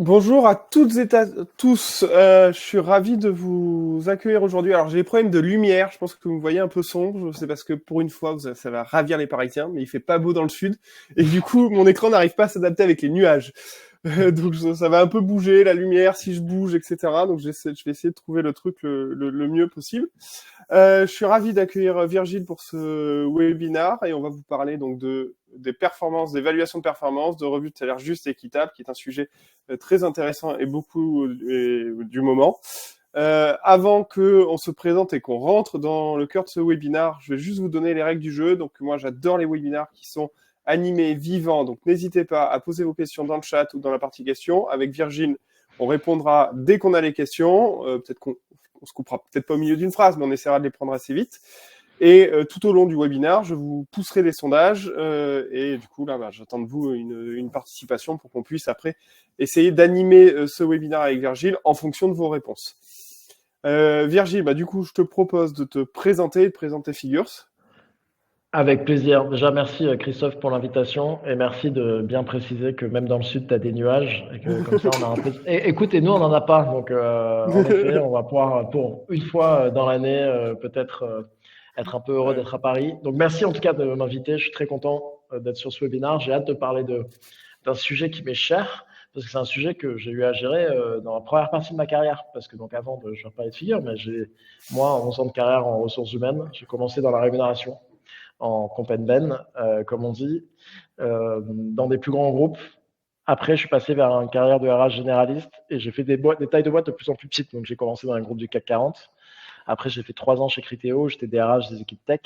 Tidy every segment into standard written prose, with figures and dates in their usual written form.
Bonjour à toutes et tous, je suis ravi de vous accueillir aujourd'hui. Alors j'ai des problèmes de lumière, je pense que vous me voyez un peu sombre, c'est parce que pour une fois ça va ravir les Parisiens, mais il fait pas beau dans le sud, et du coup mon écran n'arrive pas à s'adapter avec les nuages. Donc ça va un peu bouger, la lumière, si je bouge, etc. Donc je vais essayer de trouver le truc le mieux possible. Je suis ravi d'accueillir Virgile pour ce webinar et on va vous parler donc des performances, d'évaluation de performance, de revue de salaire juste et équitable, qui est un sujet très intéressant et beaucoup du moment. Avant que on se présente et qu'on rentre dans le cœur de ce webinar, je vais juste vous donner les règles du jeu. Donc moi j'adore les webinars qui sont animés, vivants. Donc n'hésitez pas à poser vos questions dans le chat ou dans la partie questions. Avec Virgile, on répondra dès qu'on a les questions. Peut-être qu'on se coupera peut-être pas au milieu d'une phrase, mais on essaiera de les prendre assez vite. Et tout au long du webinaire, je vous pousserai des sondages et du coup, là, j'attends de vous une participation pour qu'on puisse après essayer d'animer ce webinaire avec Virgile en fonction de vos réponses. Virgile, du coup, je te propose de te présenter, de présenter Figures. Avec plaisir. Déjà, merci Christophe pour l'invitation et merci de bien préciser que même dans le sud, tu as des nuages et que comme ça, on a un peu... écoute, et nous, on n'en a pas. Donc, en effet, on va pouvoir, pour une fois dans l'année, peut-être être un peu heureux d'être à Paris. Donc, merci en tout cas de m'inviter. Je suis très content d'être sur ce webinaire. J'ai hâte de parler d'un sujet qui m'est cher parce que c'est un sujet que j'ai eu à gérer dans la première partie de ma carrière. Parce que donc avant, je vais parler de figure, mais moi, 11 ans de carrière en ressources humaines, j'ai commencé dans la rémunération en comp and ben, comme on dit, dans des plus grands groupes. Après, je suis passé vers une carrière de RH généraliste et j'ai fait des tailles de boîtes de plus en plus petites. Donc, j'ai commencé dans un groupe du CAC 40. Après, j'ai fait 3 ans chez Criteo. J'étais DRH des équipes tech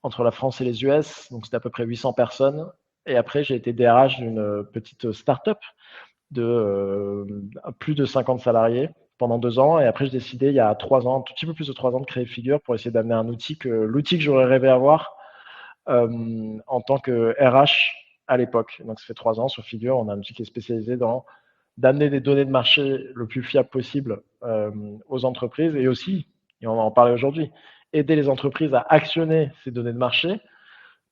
entre la France et les US. Donc, c'était à peu près 800 personnes. Et après, j'ai été DRH d'une petite start-up de plus de 50 salariés pendant 2 ans. Et après, j'ai décidé, il y a 3 ans, un tout petit peu plus de 3 ans, de créer Figure pour essayer d'amener l'outil que j'aurais rêvé avoir en tant que RH à l'époque. Donc, ça fait 3 ans sur Figure. On a un outil qui est spécialisé dans d'amener des données de marché le plus fiable possible aux entreprises et aussi, et on va en parler aujourd'hui, aider les entreprises à actionner ces données de marché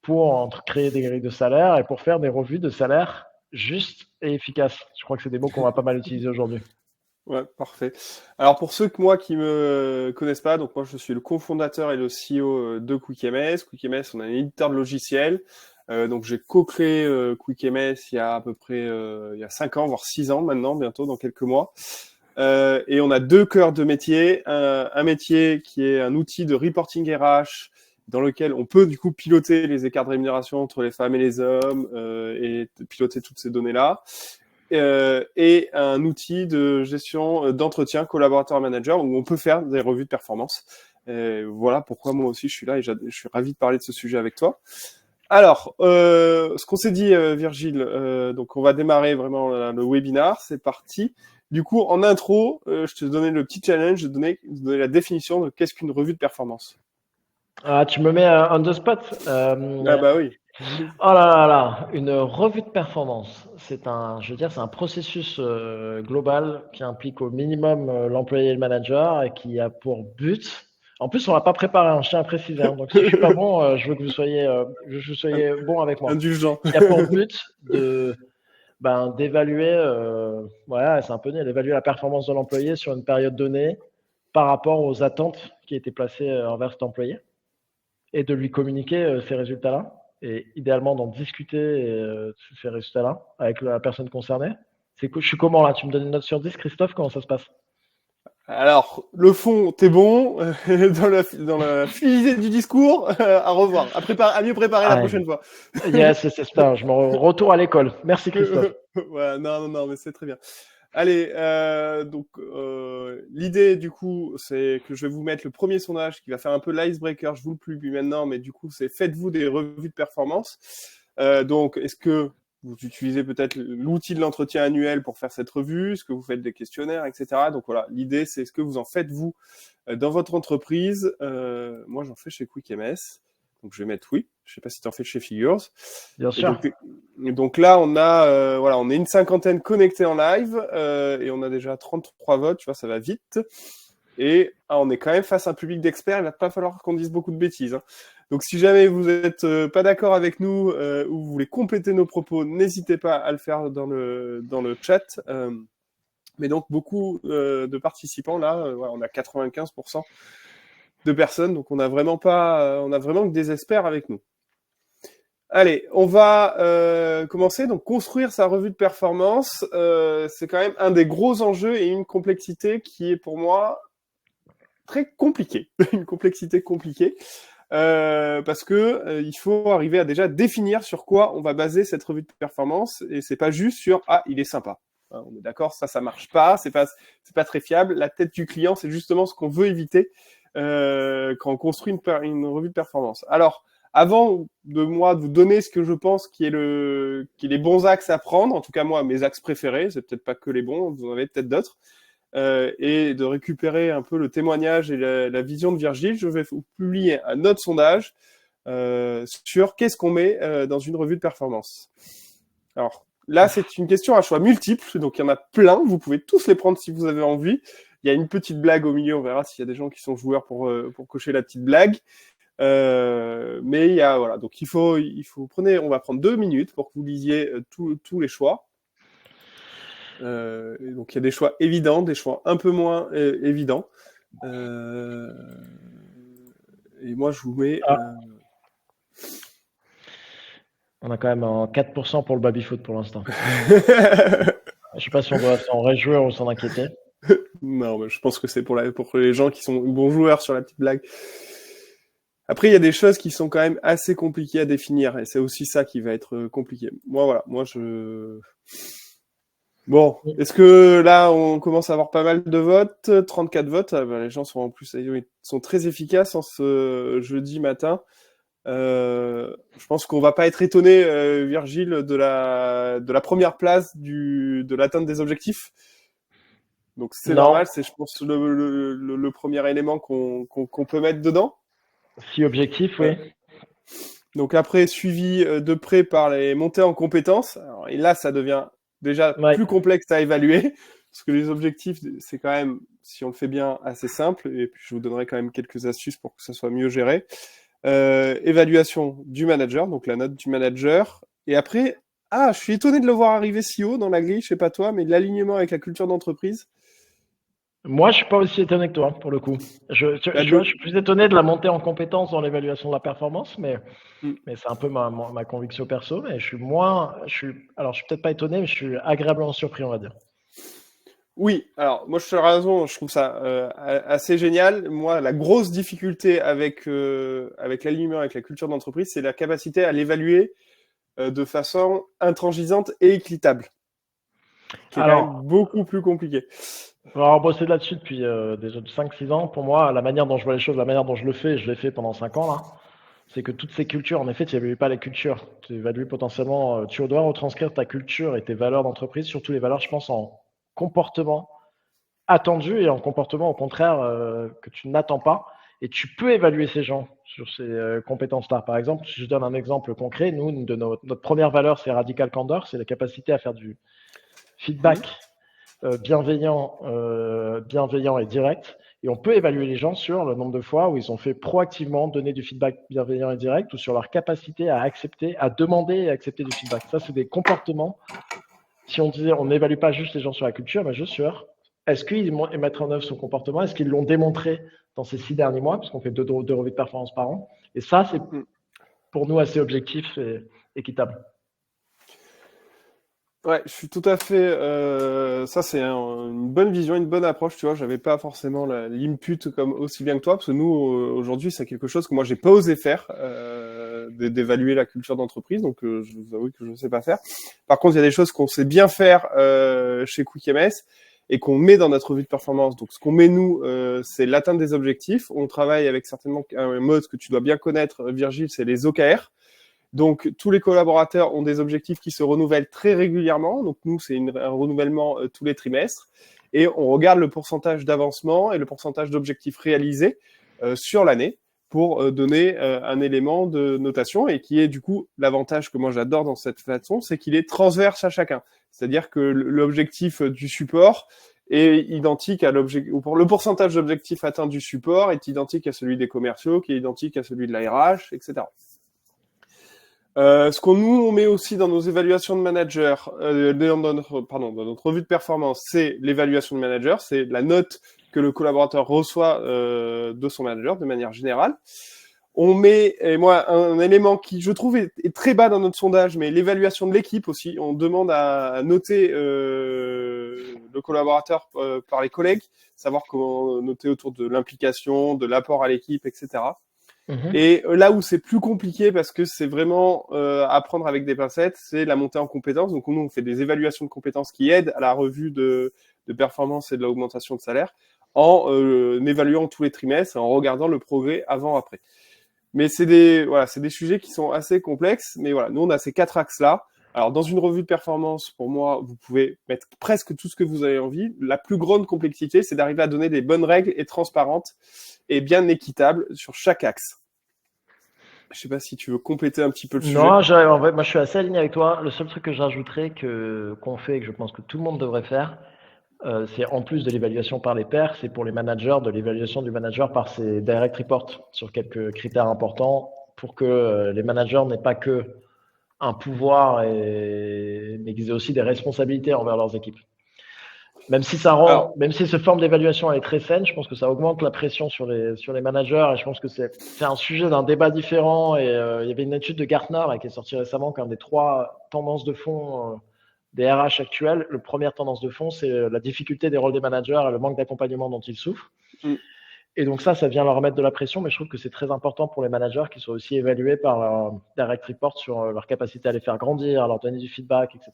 pour créer des grilles de salaire et pour faire des revues de salaire justes et efficaces. Je crois que c'est des mots qu'on va pas mal utiliser aujourd'hui. Ouais, parfait. Alors pour ceux qui me connaissent pas, donc moi je suis le cofondateur et le CEO de QuickMS. QuickMS, on a un éditeur de logiciels. Donc j'ai co-créé QuickMS il y a à peu près il y a 5 ans, voire 6 ans maintenant, bientôt dans quelques mois. Et on a deux cœurs de métier. Un métier qui est un outil de reporting RH dans lequel on peut du coup piloter les écarts de rémunération entre les femmes et les hommes et piloter toutes ces données-là. Et un outil de gestion d'entretien collaborateur-manager où on peut faire des revues de performance. Voilà pourquoi moi aussi je suis là et je suis ravi de parler de ce sujet avec toi. Alors, ce qu'on s'est dit, Virgile, donc on va démarrer vraiment le webinar, c'est parti. Du coup, en intro, je te donnais le petit challenge de donner la définition de qu'est-ce qu'une revue de performance. Ah, tu me mets on the spot. Ah bah oui. Oh là là là, une revue de performance, c'est un processus global qui implique au minimum l'employé et le manager et qui a pour but. En plus, on l'a pas préparé, je tiens à préciser. Hein, donc, si je suis pas bon, je veux que vous soyez bon avec moi. Indulgent. Qui a pour but d'évaluer, voilà, c'est un peu nul, d'évaluer la performance de l'employé sur une période donnée par rapport aux attentes qui étaient placées envers cet employé et de lui communiquer ces résultats-là et idéalement d'en discuter ces résultats-là avec la personne concernée. Je suis comment là? Tu me donnes une note sur 10, Christophe? Comment ça se passe? Alors, le fond, t'es bon. Dans la fluidité du discours, à revoir. À mieux préparer la Ah, prochaine fois. yes, c'est ça. Je me retourne à l'école. Merci, Christophe. Voilà, non, mais c'est très bien. Allez, donc l'idée du coup, c'est que je vais vous mettre le premier sondage qui va faire un peu l'icebreaker. Je vous le publie maintenant, mais du coup, c'est faites-vous des revues de performance. Donc, est-ce que vous utilisez peut-être l'outil de l'entretien annuel pour faire cette revue? Est-ce que vous faites des questionnaires, etc. Donc voilà, l'idée, c'est est-ce que vous en faites vous dans votre entreprise? Moi, j'en fais chez QuickMS. Donc je vais mettre oui. Je sais pas si tu en fais chez Figures. Bien Et sûr. donc là, on a voilà, on est une cinquantaine connectés en live et on a déjà 33 votes. Tu vois, ça va vite. Et on est quand même face à un public d'experts. Il va pas falloir qu'on dise beaucoup de bêtises. Hein. Donc si jamais vous êtes pas d'accord avec nous ou vous voulez compléter nos propos, n'hésitez pas à le faire dans le chat. Mais donc, beaucoup de participants, là, ouais, on a 95% de personnes, donc on n'a vraiment que des experts avec nous. Allez, on va commencer. Donc, construire sa revue de performance, c'est quand même un des gros enjeux et une complexité qui est pour moi très compliquée. Une complexité compliquée. Parce que il faut arriver à déjà définir sur quoi on va baser cette revue de performance, et c'est pas juste sur il est sympa. Hein, on est d'accord, ça marche pas, c'est pas très fiable. La tête du client, c'est justement ce qu'on veut éviter quand on construit une revue de performance. Alors, avant de vous donner ce que je pense qui est les bons axes à prendre, en tout cas moi mes axes préférés, c'est peut-être pas que les bons, vous en avez peut-être d'autres. Et de récupérer un peu le témoignage et la vision de Virgile, je vais vous publier un autre sondage sur qu'est-ce qu'on met dans une revue de performance. Alors là, c'est une question à choix multiples, donc il y en a plein, vous pouvez tous les prendre si vous avez envie. Il y a une petite blague au milieu, on verra s'il y a des gens qui sont joueurs pour cocher la petite blague. Mais il y a, voilà, donc on va prendre 2 minutes pour que vous lisiez tous les choix. Et donc il y a des choix évidents, des choix un peu moins évidents. Et moi je vous mets. On a quand même un 4% pour le baby-foot pour l'instant. Je sais pas si on doit s'en réjouir ou s'en inquiéter. Non, mais je pense que c'est pour les gens qui sont bons joueurs sur la petite blague. Après, il y a des choses qui sont quand même assez compliquées à définir, et c'est aussi ça qui va être compliqué. Bon, est-ce que là, on commence à avoir pas mal de votes, 34 votes, les gens sont en plus ils sont très efficaces en ce jeudi matin. Je pense qu'on va pas être étonné, Virgile, de la première place de l'atteinte des objectifs. Donc c'est normal, c'est je pense le premier élément qu'on peut mettre dedans. Si objectif, oui. Donc après, suivi de près par les montées en compétences. Alors, et là, ça devient déjà plus complexe à évaluer, parce que les objectifs, c'est quand même, si on le fait bien, assez simple. Et puis je vous donnerai quand même quelques astuces pour que ça soit mieux géré. Évaluation du manager, donc la note du manager. Et après, je suis étonné de le voir arriver si haut dans la grille, je sais pas toi, mais l'alignement avec la culture d'entreprise. Moi, je suis pas aussi étonné que toi, pour le coup. Je suis plus étonné de la montée en compétence dans l'évaluation de la performance, mais c'est un peu ma conviction perso. Mais alors je suis peut-être pas étonné, mais je suis agréablement surpris, on va dire. Oui, alors moi je suis raison, je trouve ça assez génial. Moi, la grosse difficulté avec l'alignement avec la culture d'entreprise, c'est la capacité à l'évaluer de façon intransigeante et équitable, qui est quand même beaucoup plus compliqué. On va avoir bossé là-dessus depuis déjà 5-6 ans. Pour moi, la manière dont je vois les choses, la manière dont je le fais, je l'ai fait pendant 5 ans là, c'est que toutes ces cultures, en effet, tu n'évalues pas les cultures. Tu évalues potentiellement, tu dois retranscrire ta culture et tes valeurs d'entreprise, surtout les valeurs, je pense, en comportement attendu et en comportement, au contraire, que tu n'attends pas. Et tu peux évaluer ces gens sur ces compétences-là. Par exemple, si je donne un exemple concret, nous, notre première valeur, c'est radical candor, c'est la capacité à faire du feedback bienveillant et direct. Et on peut évaluer les gens sur le nombre de fois où ils ont fait proactivement donner du feedback bienveillant et direct, ou sur leur capacité à accepter, à demander et accepter du feedback. Ça, c'est des comportements. Si on disait, on n'évalue pas juste les gens sur la culture, mais juste sur est-ce qu'ils mettent en œuvre son comportement, est-ce qu'ils l'ont démontré dans ces 6 derniers mois, parce qu'on fait 2 revues de performance par an. Et ça, c'est pour nous assez objectif et équitable. Ouais, je suis tout à fait. Ça, c'est une bonne vision, une bonne approche. Tu vois, j'avais pas forcément l'input comme aussi bien que toi, parce que nous, aujourd'hui, c'est quelque chose que moi, j'ai pas osé faire, d'évaluer la culture d'entreprise. Donc, je vous avoue que je ne sais pas faire. Par contre, il y a des choses qu'on sait bien faire chez QuickMS et qu'on met dans notre revue de performance. Donc, ce qu'on met nous, c'est l'atteinte des objectifs. On travaille avec certainement un mode que tu dois bien connaître, Virgile, c'est les OKR. Donc, tous les collaborateurs ont des objectifs qui se renouvellent très régulièrement. Donc, nous, c'est un renouvellement tous les trimestres. Et on regarde le pourcentage d'avancement et le pourcentage d'objectifs réalisés sur l'année pour donner un élément de notation, et qui est du coup l'avantage que moi j'adore dans cette façon, c'est qu'il est transverse à chacun. C'est-à-dire que l'objectif du support est identique à le pourcentage d'objectifs atteints du support est identique à celui des commerciaux, qui est identique à celui de la RH, etc. Ce qu'on nous on met aussi dans nos évaluations de manager, dans notre revue de performance, c'est l'évaluation de manager, c'est la note que le collaborateur reçoit de son manager de manière générale. On met, et moi, un élément qui, je trouve, est très bas dans notre sondage, mais l'évaluation de l'équipe aussi. On demande à noter le collaborateur par les collègues, savoir comment noter autour de l'implication, de l'apport à l'équipe, etc. Et là où c'est plus compliqué, parce que c'est vraiment à prendre avec des pincettes, c'est la montée en compétences. Donc nous, on fait des évaluations de compétences qui aident à la revue de performance et de l'augmentation de salaire en évaluant tous les trimestres et en regardant le progrès avant-après. Mais c'est des sujets qui sont assez complexes. Mais voilà, nous, on a ces 4 axes-là. Alors, dans une revue de performance, pour moi, vous pouvez mettre presque tout ce que vous avez envie. La plus grande complexité, c'est d'arriver à donner des bonnes règles et transparentes et bien équitables sur chaque axe. Je sais pas si tu veux compléter un petit peu le sujet. Non, en fait, moi je suis assez aligné avec toi. Le seul truc que j'ajouterais qu'on fait et que je pense que tout le monde devrait faire, c'est en plus de l'évaluation par les pairs, c'est pour les managers, de l'évaluation du manager par ses direct reports sur quelques critères importants pour que les managers n'aient pas que un pouvoir mais qu'ils aient aussi des responsabilités envers leurs équipes. Même si cette forme d'évaluation elle est très saine, je pense que ça augmente la pression sur les managers et je pense que c'est un sujet d'un débat différent. Et il y avait une étude de Gartner qui est sortie récemment qu'un des 3 tendances de fond des RH actuels, la première tendance de fond, c'est la difficulté des rôles des managers et le manque d'accompagnement dont ils souffrent. Et donc ça vient leur mettre de la pression, mais je trouve que c'est très important pour les managers qu'ils soient aussi évalués par leur direct report sur leur capacité à les faire grandir, à leur donner du feedback, etc.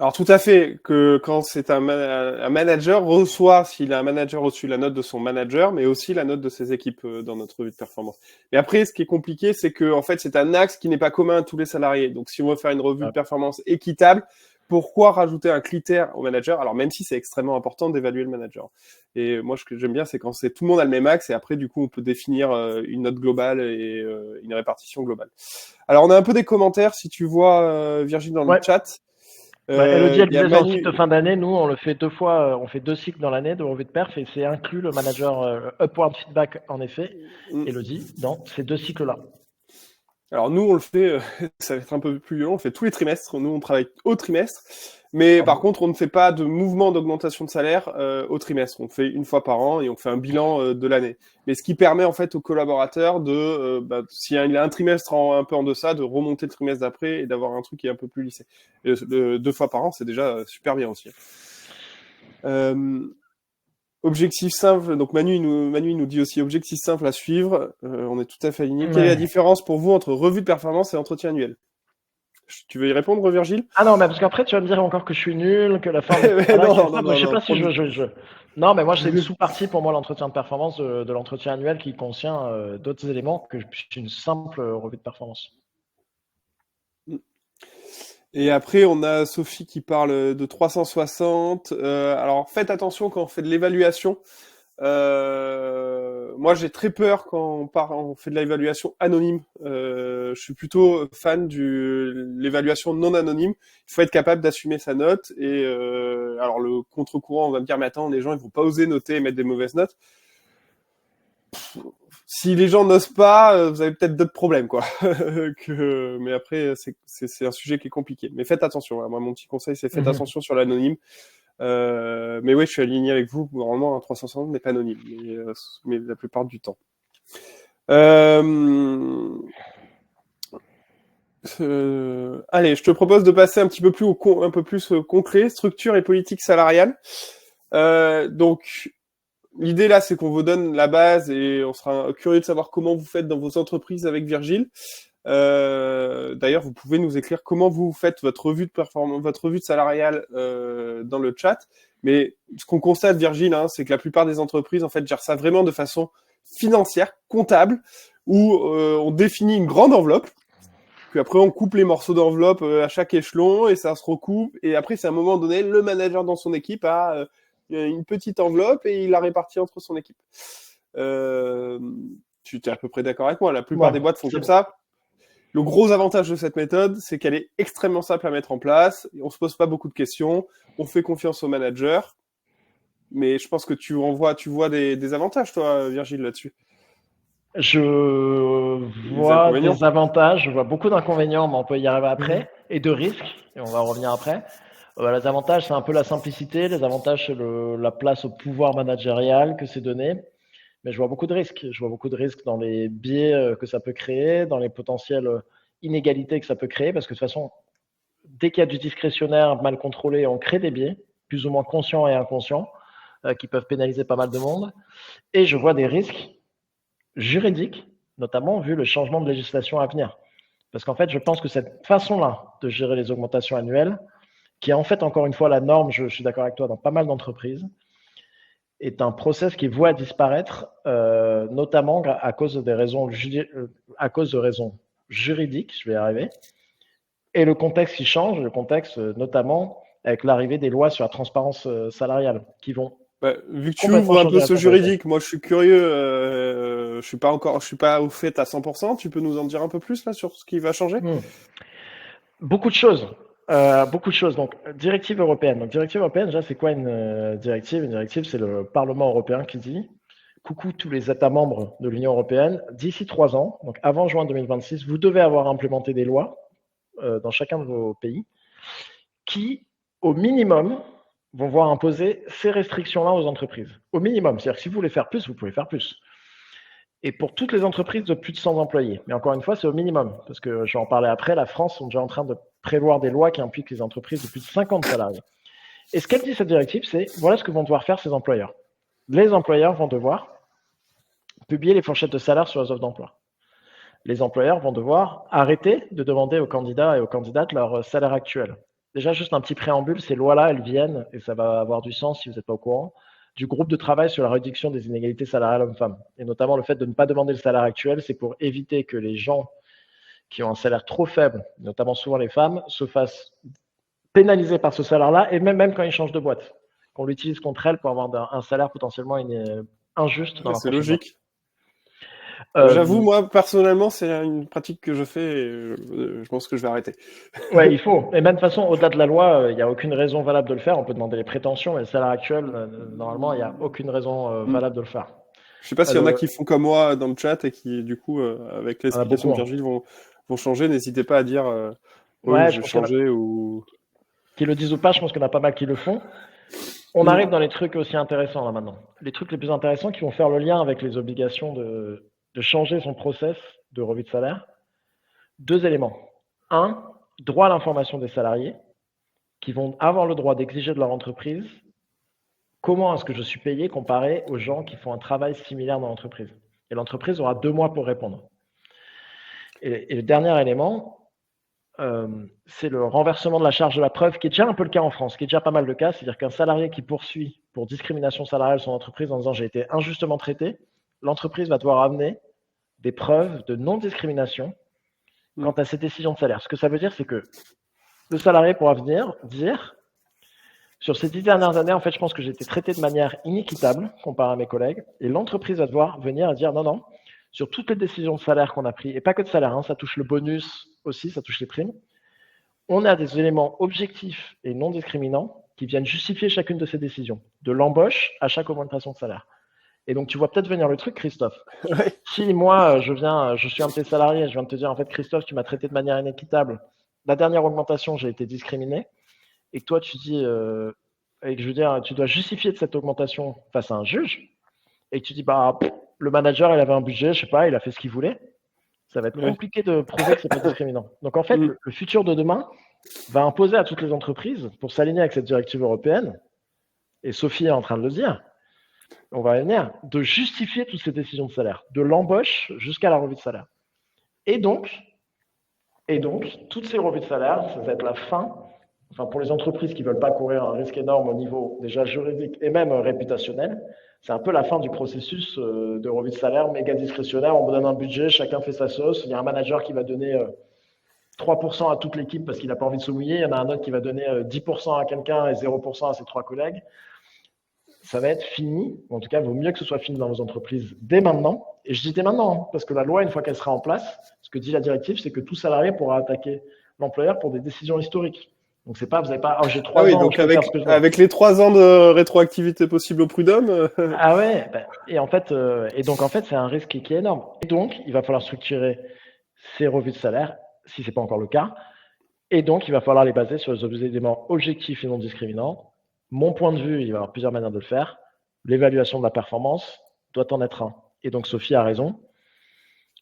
Alors tout à fait, que quand c'est un manager reçoit, s'il a un manager reçu la note de son manager, mais aussi la note de ses équipes dans notre revue de performance. Mais après, ce qui est compliqué, c'est que en fait, c'est un axe qui n'est pas commun à tous les salariés. Donc si on veut faire une revue de performance équitable, pourquoi rajouter un critère au manager? Alors même si c'est extrêmement important d'évaluer le manager. Et moi, ce que j'aime bien, c'est quand c'est tout le monde a le même axe et après, du coup, on peut définir une note globale et une répartition globale. Alors on a un peu des commentaires, si tu vois Virginie dans le chat. Elodie, elle disait sur le cycle de fin d'année, nous, on le fait 2 fois, on fait 2 cycles dans l'année de revue de perf et c'est inclus le manager upward feedback, en effet, Elodie, dans ces 2 cycles-là. Alors nous, on le fait, ça va être un peu plus long, on le fait tous les trimestres. Nous, on travaille au trimestre. Mais par contre, on ne fait pas de mouvement d'augmentation de salaire au trimestre. On le fait une fois par an et on fait un bilan de l'année. Mais ce qui permet en fait aux collaborateurs de, s'il y a un trimestre un peu en deçà, de remonter le trimestre d'après et d'avoir un truc qui est un peu plus lissé. Et, 2 fois par an, c'est déjà super bien aussi. Objectif simple, donc Manu il nous dit aussi objectif simple à suivre, on est tout à fait aligné. Quelle est la différence pour vous entre revue de performance et entretien annuel? Tu veux y répondre, Virgile? Ah non, mais parce qu'après tu vas me dire encore que je suis nul, que la forme... non, je sais pas si je... Non, mais moi c'est une sous-partie pour moi l'entretien de performance de l'entretien annuel qui contient d'autres éléments que une simple revue de performance. Et après, on a Sophie qui parle de 360. Alors, faites attention quand on fait de l'évaluation. Moi, j'ai très peur quand on fait de l'évaluation anonyme. Je suis plutôt fan de l'évaluation non anonyme. Il faut être capable d'assumer sa note. Et alors, le contre-courant, on va me dire, mais attends, les gens, ils vont pas oser noter et mettre des mauvaises notes. Si les gens n'osent pas, vous avez peut-être d'autres problèmes, quoi. Mais après, c'est un sujet qui est compliqué. Mais faites attention. Hein. Moi, mon petit conseil, c'est faites attention sur l'anonyme. Mais oui, je suis aligné avec vous. Normalement, un 360 n'est pas anonyme, mais la plupart du temps. Allez, je te propose de passer un petit peu plus un peu plus concret, structure et politique salariale. Donc, l'idée là, c'est qu'on vous donne la base et on sera curieux de savoir comment vous faites dans vos entreprises avec Virgile. D'ailleurs, vous pouvez nous écrire comment vous faites votre revue de performance, votre revue de salariale dans le chat. Mais ce qu'on constate, Virgile, c'est que la plupart des entreprises en fait gèrent ça vraiment de façon financière, comptable, où on définit une grande enveloppe. Puis après, on coupe les morceaux d'enveloppe à chaque échelon et ça se recoupe. Et après, c'est à un moment donné, le manager dans son équipe a une petite enveloppe et il la répartit entre son équipe. Tu es à peu près d'accord avec moi. La plupart des boîtes font comme ça. Le gros avantage de cette méthode, c'est qu'elle est extrêmement simple à mettre en place. On se pose pas beaucoup de questions. On fait confiance au manager. Mais je pense que tu vois des avantages, toi, Virgile, là-dessus. Je Les vois inconvénients. des avantages, je vois beaucoup d'inconvénients, mais on peut y arriver après, et de risques, et on va revenir après. Les avantages, c'est un peu la simplicité, les avantages, c'est la place au pouvoir managérial que c'est donné, mais je vois beaucoup de risques. Je vois beaucoup de risques dans les biais que ça peut créer, dans les potentielles inégalités que ça peut créer, parce que de toute façon, dès qu'il y a du discrétionnaire mal contrôlé, on crée des biais, plus ou moins conscients et inconscients, qui peuvent pénaliser pas mal de monde. Et je vois des risques juridiques, notamment vu le changement de législation à venir. Parce qu'en fait, je pense que cette façon-là de gérer les augmentations annuelles, qui est en fait encore une fois la norme, je suis d'accord avec toi, dans pas mal d'entreprises, est un process qui est voué à disparaître, notamment à cause des raisons, à cause de raisons juridiques, je vais y arriver, et le contexte qui change, le contexte notamment avec l'arrivée des lois sur la transparence salariale, qui vont Bah, vu que tu complètement ouvres un changer peu la ce temporalité. juridique, moi je suis curieux, je suis pas au fait à 100%, tu peux nous en dire un peu plus là sur ce qui va changer? Hmm. Beaucoup de choses. Beaucoup de choses. Donc, directive européenne. Donc, directive européenne, déjà, c'est quoi une directive? Une directive, c'est le Parlement européen qui dit coucou tous les États membres de l'Union européenne, d'ici 3 ans, donc avant juin 2026, vous devez avoir implémenté des lois dans chacun de vos pays qui, au minimum, vont voir imposer ces restrictions-là aux entreprises. Au minimum. C'est-à-dire que si vous voulez faire plus, vous pouvez faire plus. Et pour toutes les entreprises de plus de 100 employés. Mais encore une fois, c'est au minimum. Parce que je vais en parler après, la France est déjà en train de prévoir des lois qui impliquent les entreprises de plus de 50 salariés. Et ce qu'elle dit, cette directive, c'est voilà ce que vont devoir faire ces employeurs. Les employeurs vont devoir publier les fourchettes de salaire sur les offres d'emploi. Les employeurs vont devoir arrêter de demander aux candidats et aux candidates leur salaire actuel. Déjà, juste un petit préambule, ces lois-là, elles viennent, et ça va avoir du sens si vous n'êtes pas au courant, du groupe de travail sur la réduction des inégalités salariales hommes-femmes. Et notamment le fait de ne pas demander le salaire actuel, c'est pour éviter que les gens qui ont un salaire trop faible, notamment souvent les femmes, se fassent pénaliser par ce salaire-là, et même quand ils changent de boîte, qu'on l'utilise contre elles pour avoir un salaire potentiellement injuste dans Ouais, la c'est prochaine boîte. logique. J'avoue, moi, personnellement, c'est une pratique que je fais et je pense que je vais arrêter. Ouais, il faut. Et même de toute façon, au-delà de la loi, il n'y a aucune raison valable de le faire. On peut demander les prétentions, mais le salaire actuel, normalement, il n'y a aucune raison Mm. valable de le faire. Je sais pas s'il y en a Le... qui font comme moi dans le chat et qui, du coup, avec Il y en a l'explication beaucoup. de Hein. Virgile, vont changer. N'hésitez pas à dire oui, Ouais, je je vais pense qu'il y en a changer ou. qui le disent ou pas, je pense qu'il y en a pas mal qui le font. On Mm. arrive dans les trucs aussi intéressants là maintenant. Les trucs les plus intéressants qui vont faire le lien avec les obligations de changer son process de revue de salaire. Deux éléments. Un, droit à l'information des salariés qui vont avoir le droit d'exiger de leur entreprise comment est-ce que je suis payé comparé aux gens qui font un travail similaire dans l'entreprise. Et l'entreprise aura 2 mois pour répondre. Et le dernier élément, c'est le renversement de la charge de la preuve, qui est déjà un peu le cas en France, qui est déjà pas mal de cas. C'est-à-dire qu'un salarié qui poursuit pour discrimination salariale son entreprise en disant j'ai été injustement traité, l'entreprise va devoir amener des preuves de non-discrimination quant à ses décisions de salaire. Ce que ça veut dire, c'est que le salarié pourra venir dire sur ces 10 dernières années, en fait, je pense que j'ai été traité de manière inéquitable comparé à mes collègues. Et l'entreprise va devoir venir et dire non, non, sur toutes les décisions de salaire qu'on a prises, et pas que de salaire, hein, ça touche le bonus aussi, ça touche les primes, on a des éléments objectifs et non discriminants qui viennent justifier chacune de ces décisions, de l'embauche à chaque augmentation de salaire. Et donc, tu vois peut-être venir le truc, Christophe. Ouais. Si moi, je suis un de tes salariés, je viens de te dire, en fait, Christophe, tu m'as traité de manière inéquitable, la dernière augmentation, j'ai été discriminé, et que toi, tu dis, et que je veux dire, tu dois justifier de cette augmentation face à un juge, et que tu dis, bah, le manager, il avait un budget, je sais pas, il a fait ce qu'il voulait, ça va être Ouais. compliqué de prouver que c'est pas discriminant. Donc, en fait, Mm. le futur de demain va imposer à toutes les entreprises, pour s'aligner avec cette directive européenne, et Sophie est en train de le dire, on va y venir, de justifier toutes ces décisions de salaire, de l'embauche jusqu'à la revue de salaire. Et donc, toutes ces revues de salaire, ça va être la fin. Enfin, pour les entreprises qui ne veulent pas courir un risque énorme au niveau déjà juridique et même réputationnel, c'est un peu la fin du processus de revue de salaire méga discrétionnaire. On vous donne un budget, chacun fait sa sauce. Il y a un manager qui va donner 3% à toute l'équipe parce qu'il n'a pas envie de se mouiller. Il y en a un autre qui va donner 10% à quelqu'un et 0% à ses 3 collègues. Ça va être fini. En tout cas, il vaut mieux que ce soit fini dans vos entreprises dès maintenant. Et je dis dès maintenant, hein, parce que la loi, une fois qu'elle sera en place, ce que dit la directive, c'est que tout salarié pourra attaquer l'employeur pour des décisions historiques. Donc c'est pas, vous n'avez pas, j'ai 3 Ah oui, ans, donc je peux faire ce que je veux. avec les 3 ans de rétroactivité possible au prud'homme. Ah ouais, et en fait, c'est un risque qui est énorme. Et donc, il va falloir structurer ces revues de salaire, si c'est pas encore le cas. Et donc, il va falloir les baser sur les éléments objectifs et non discriminants. Mon point de vue, il va y avoir plusieurs manières de le faire. L'évaluation de la performance doit en être un. Et donc, Sophie a raison.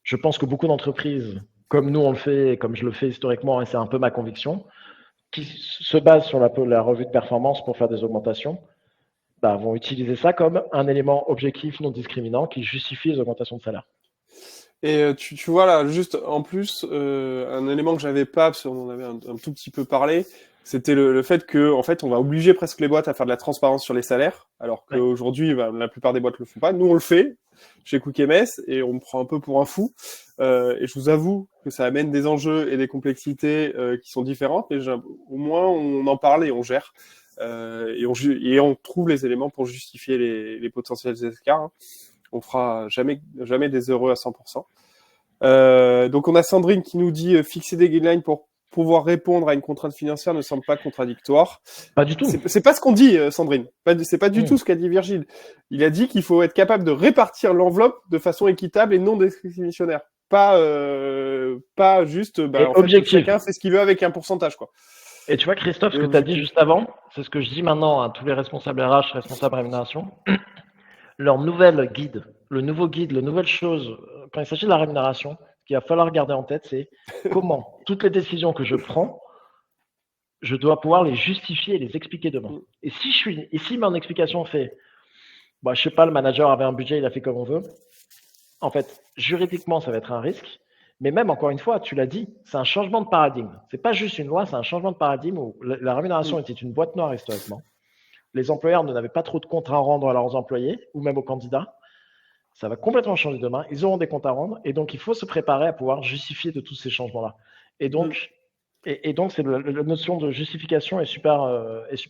Je pense que beaucoup d'entreprises, comme nous on le fait, comme je le fais historiquement, et c'est un peu ma conviction, qui se basent sur la revue de performance pour faire des augmentations, vont utiliser ça comme un élément objectif non discriminant qui justifie les augmentations de salaire. Et tu vois là, juste en plus, un élément que j'avais pas, parce qu'on en avait un tout petit peu parlé, c'était le fait que, en fait, on va obliger presque les boîtes à faire de la transparence sur les salaires, alors qu'aujourd'hui, la plupart des boîtes le font pas. Nous, on le fait chez CookMS et on me prend un peu pour un fou. Et je vous avoue que ça amène des enjeux et des complexités qui sont différentes, mais au moins on en parle et on gère. Et on trouve les éléments pour justifier les potentiels écarts. Hein. On fera jamais des heureux à 100%. Donc on a Sandrine qui nous dit fixer des guidelines pour pouvoir répondre à une contrainte financière ne semble pas contradictoire. Pas du tout. C'est pas ce qu'on dit, Sandrine. C'est pas du tout ce qu'a dit Virgile. Il a dit qu'il faut être capable de répartir l'enveloppe de façon équitable et non discriminatoire. Pas juste, en fait, chacun fait ce qu'il veut avec un pourcentage, quoi. Et tu vois, Christophe, ce que tu as dit juste avant, c'est ce que je dis maintenant à tous les responsables RH, responsables rémunération. Leur nouvelle guide, la nouvelle chose, quand il s'agit de la rémunération, ce qu'il va falloir garder en tête, c'est comment toutes les décisions que je prends, je dois pouvoir les justifier et les expliquer demain. Et si mon explication fait, je sais pas, le manager avait un budget, il a fait comme on veut, en fait, juridiquement, ça va être un risque. Mais même, encore une fois, tu l'as dit, c'est un changement de paradigme. C'est pas juste une loi, c'est un changement de paradigme où la rémunération était une boîte noire historiquement. Les employeurs n'avaient pas trop de comptes à rendre à leurs employés ou même aux candidats. Ça va complètement changer demain. Ils auront des comptes à rendre et donc il faut se préparer à pouvoir justifier de tous ces changements-là. Et donc, c'est la notion de justification est super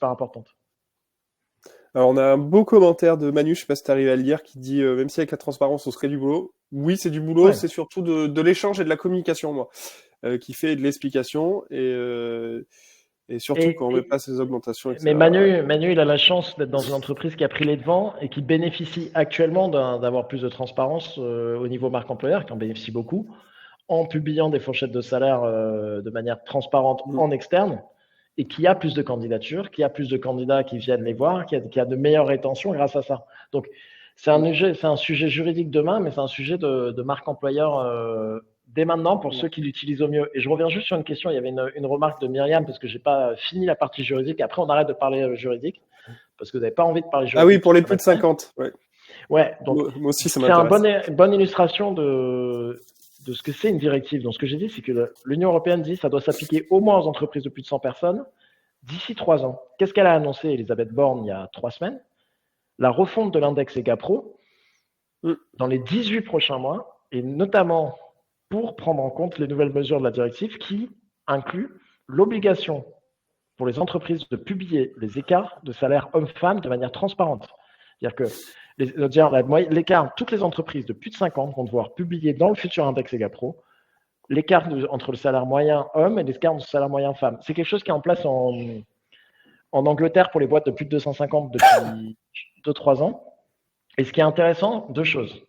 importante. Alors on a un beau commentaire de Manu, je sais pas si tu arrives à le lire, qui dit même si avec la transparence on serait du boulot. Oui, c'est du boulot, ouais. C'est surtout de l'échange et de la communication, moi, qui fait de l'explication et surtout quand on met pas ces augmentations, etc. Mais Manu, il a la chance d'être dans une entreprise qui a pris les devants et qui bénéficie actuellement d'avoir plus de transparence au niveau marque employeur, qui en bénéficie beaucoup, en publiant des fourchettes de salaire de manière transparente en externe, et qui a plus de candidatures, qui a plus de candidats qui viennent les voir, qui a de meilleures rétentions grâce à ça. Donc, c'est un sujet juridique demain, mais c'est un sujet de marque employeur dès maintenant pour ceux qui l'utilisent au mieux. Et je reviens juste sur une question. Il y avait une remarque de Myriam parce que j'ai pas fini la partie juridique. Après, on arrête de parler juridique parce que vous n'avez pas envie de parler juridique. Ah oui, pour les plus de 50. Ouais. Donc moi aussi, ça m'intéresse. C'est une bonne illustration de ce que c'est une directive. Donc, ce que j'ai dit, c'est que l'Union européenne dit que ça doit s'appliquer au moins aux entreprises de plus de 100 personnes d'ici 3 ans. Qu'est-ce qu'elle a annoncé, Elisabeth Borne, il y a 3 semaines? La refonte de l'index EGAPRO dans les 18 prochains mois, et notamment pour prendre en compte les nouvelles mesures de la directive qui incluent l'obligation pour les entreprises de publier les écarts de salaire hommes-femmes de manière transparente. C'est-à-dire que l'écart, toutes les entreprises de plus de 50 vont devoir publier dans le futur index EGAPRO l'écart entre le salaire moyen homme et l'écart entre le salaire moyen femme. C'est quelque chose qui est en place en Angleterre pour les boîtes de plus de 250 depuis 2-3 ans. Et ce qui est intéressant, 2 choses.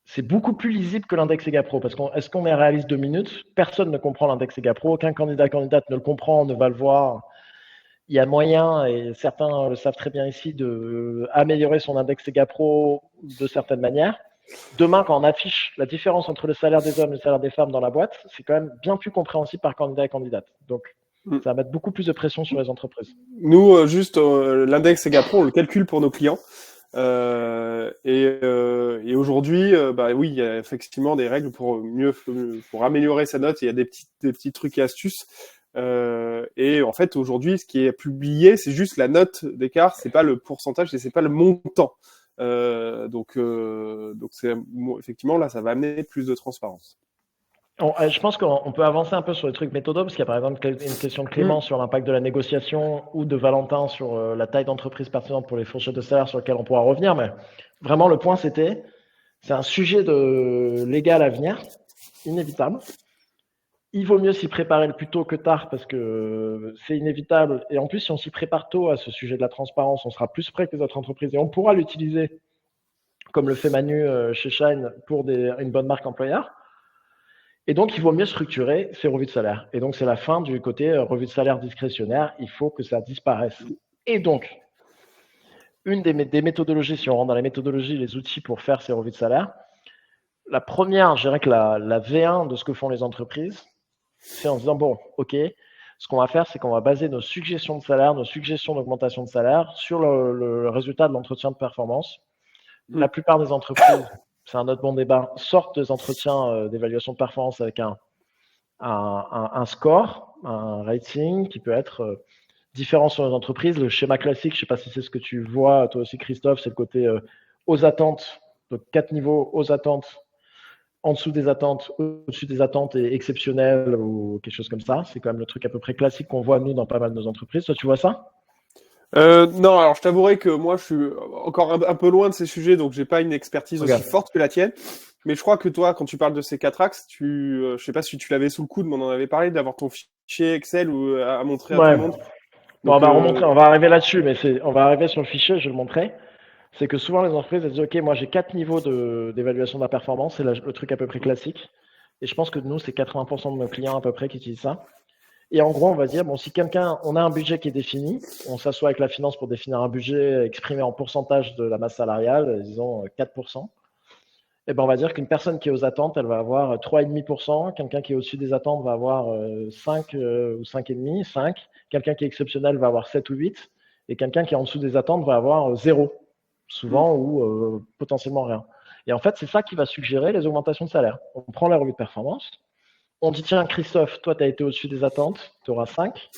C'est beaucoup plus lisible que l'index EGAPRO. Parce est-ce qu'on est réaliste 2 minutes? Personne ne comprend l'index EGAPRO. Aucun candidate ne le comprend, ne va le voir. Il y a moyen, et certains le savent très bien ici, d'améliorer son index EGAPRO de certaines manières. Demain, quand on affiche la différence entre le salaire des hommes et le salaire des femmes dans la boîte, c'est quand même bien plus compréhensible par candidat et candidate. Donc, ça va mettre beaucoup plus de pression sur les entreprises. Nous, l'index EGAPRO, on le calcule pour nos clients. Et aujourd'hui, oui, il y a effectivement des règles pour améliorer sa note. Il y a des petits trucs et astuces. Et en fait, aujourd'hui, ce qui est publié, c'est juste la note d'écart, c'est pas le pourcentage et c'est pas le montant. Donc c'est effectivement là, ça va amener plus de transparence. Je pense qu'on peut avancer un peu sur les trucs méthodos, parce qu'il y a par exemple une question de Clément sur l'impact de la négociation ou de Valentin sur la taille d'entreprise pertinente pour les fourchettes de salaire sur lesquelles on pourra revenir. Mais vraiment, le point, c'est un sujet de légal à venir, inévitable. il vaut mieux s'y préparer le plus tôt que tard parce que c'est inévitable. Et en plus, si on s'y prépare tôt à ce sujet de la transparence, on sera plus près que les autres entreprises et on pourra l'utiliser comme le fait Manu chez Shine pour une bonne marque employeur. Et donc, il vaut mieux structurer ces revues de salaire. Et donc, c'est la fin du côté revue de salaire discrétionnaire. Il faut que ça disparaisse. Et donc, une des méthodologies, si on rentre dans les méthodologies, les outils pour faire ces revues de salaire, la première, je dirais que la V1 de ce que font les entreprises, c'est en se disant, bon, OK, ce qu'on va faire, c'est qu'on va baser nos suggestions de salaire, nos suggestions d'augmentation de salaire sur le résultat de l'entretien de performance. La plupart des entreprises, c'est un autre bon débat, sortent des entretiens d'évaluation de performance avec un score, un rating qui peut être différent sur les entreprises. Le schéma classique, je ne sais pas si c'est ce que tu vois, toi aussi Christophe, c'est le côté aux attentes, donc 4 niveaux aux attentes, en dessous des attentes, au-dessus des attentes et exceptionnel ou quelque chose comme ça. C'est quand même le truc à peu près classique qu'on voit nous dans pas mal de nos entreprises. Toi, tu vois ça? Non, alors je t'avouerai que moi je suis encore un peu loin de ces sujets, donc j'ai pas une expertise aussi forte que la tienne. Mais je crois que toi, quand tu parles de ces 4 axes, je sais pas si tu l'avais sous le coude, mais on en avait parlé, d'avoir ton fichier Excel ou à montrer à tout le monde. Bon, on va remontrer, on va arriver là-dessus, mais on va arriver sur le fichier, je vais le montrer. C'est que souvent les entreprises elles disent OK, moi j'ai 4 niveaux d'évaluation de la performance, c'est le truc à peu près classique. Et je pense que nous, c'est 80% de nos clients à peu près qui utilisent ça. Et en gros, on va dire, bon, si on a un budget qui est défini, on s'assoit avec la finance pour définir un budget exprimé en pourcentage de la masse salariale, disons 4%. Et ben, on va dire qu'une personne qui est aux attentes, elle va avoir 3,5%. Quelqu'un qui est au-dessus des attentes va avoir 5 ou 5,5, 5. Quelqu'un qui est exceptionnel va avoir 7 ou 8. Et quelqu'un qui est en dessous des attentes va avoir 0, souvent, ou potentiellement rien. Et en fait, c'est ça qui va suggérer les augmentations de salaire. On prend la revue de performance. On dit, tiens, Christophe, toi, tu as été au-dessus des attentes, tu auras 5.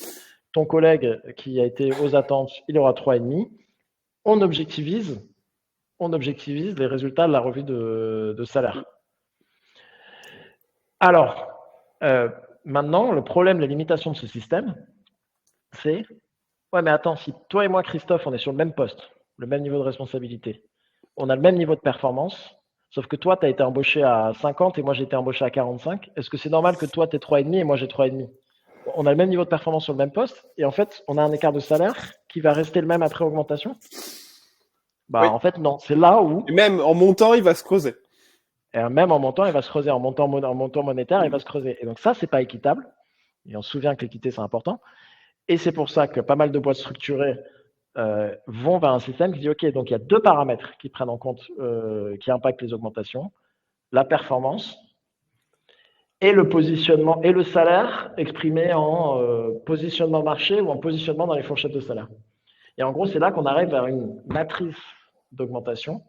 Ton collègue qui a été aux attentes, il aura 3,5. On objectivise les résultats de la revue de salaire. Alors, maintenant, le problème, la limitation de ce système, c'est, ouais, mais attends, si toi et moi, Christophe, on est sur le même poste, le même niveau de responsabilité, on a le même niveau de performance, sauf que toi, tu as été embauché à 50 et moi, j'ai été embauché à 45. Est-ce que c'est normal que toi, tu aies 3,5 et moi, j'ai 3,5? On a le même niveau de performance sur le même poste et en fait, on a un écart de salaire qui va rester le même après augmentation? Bah, oui. En fait, non. C'est là où… Et même en montant, il va se creuser. Et même en montant, il va se creuser. En montant monétaire, il va se creuser. Et donc ça, c'est pas équitable. Et on se souvient que l'équité, c'est important. Et c'est pour ça que pas mal de boîtes structurées vont vers un système qui dit, OK, donc il y a 2 paramètres qui prennent en compte, qui impactent les augmentations. La performance et le positionnement et le salaire exprimé en positionnement marché ou en positionnement dans les fourchettes de salaire. Et en gros, c'est là qu'on arrive vers une matrice d'augmentation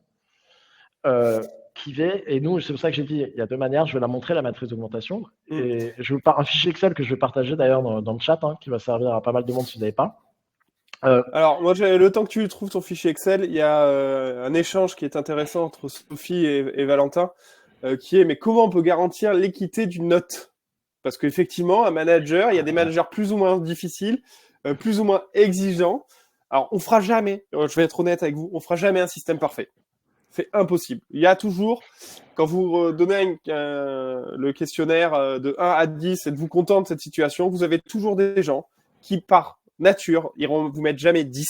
qui va, et nous, c'est pour ça que j'ai dit, il y a 2 manières, je vais la montrer, la matrice d'augmentation, et je vais un fichier Excel que je vais partager d'ailleurs dans le chat, qui va servir à pas mal de monde si vous n'avez pas. Alors, moi, le temps que tu trouves ton fichier Excel, il y a un échange qui est intéressant entre Sophie et Valentin, qui est, mais comment on peut garantir l'équité d'une note? Parce qu'effectivement, un manager, il y a des managers plus ou moins difficiles, plus ou moins exigeants. Alors, on fera jamais, je vais être honnête avec vous, on fera jamais un système parfait. C'est impossible. Il y a toujours, quand vous donnez le questionnaire de 1 à 10, êtes-vous content de cette situation, vous avez toujours des gens qui, par nature, iront vous mettre jamais 10.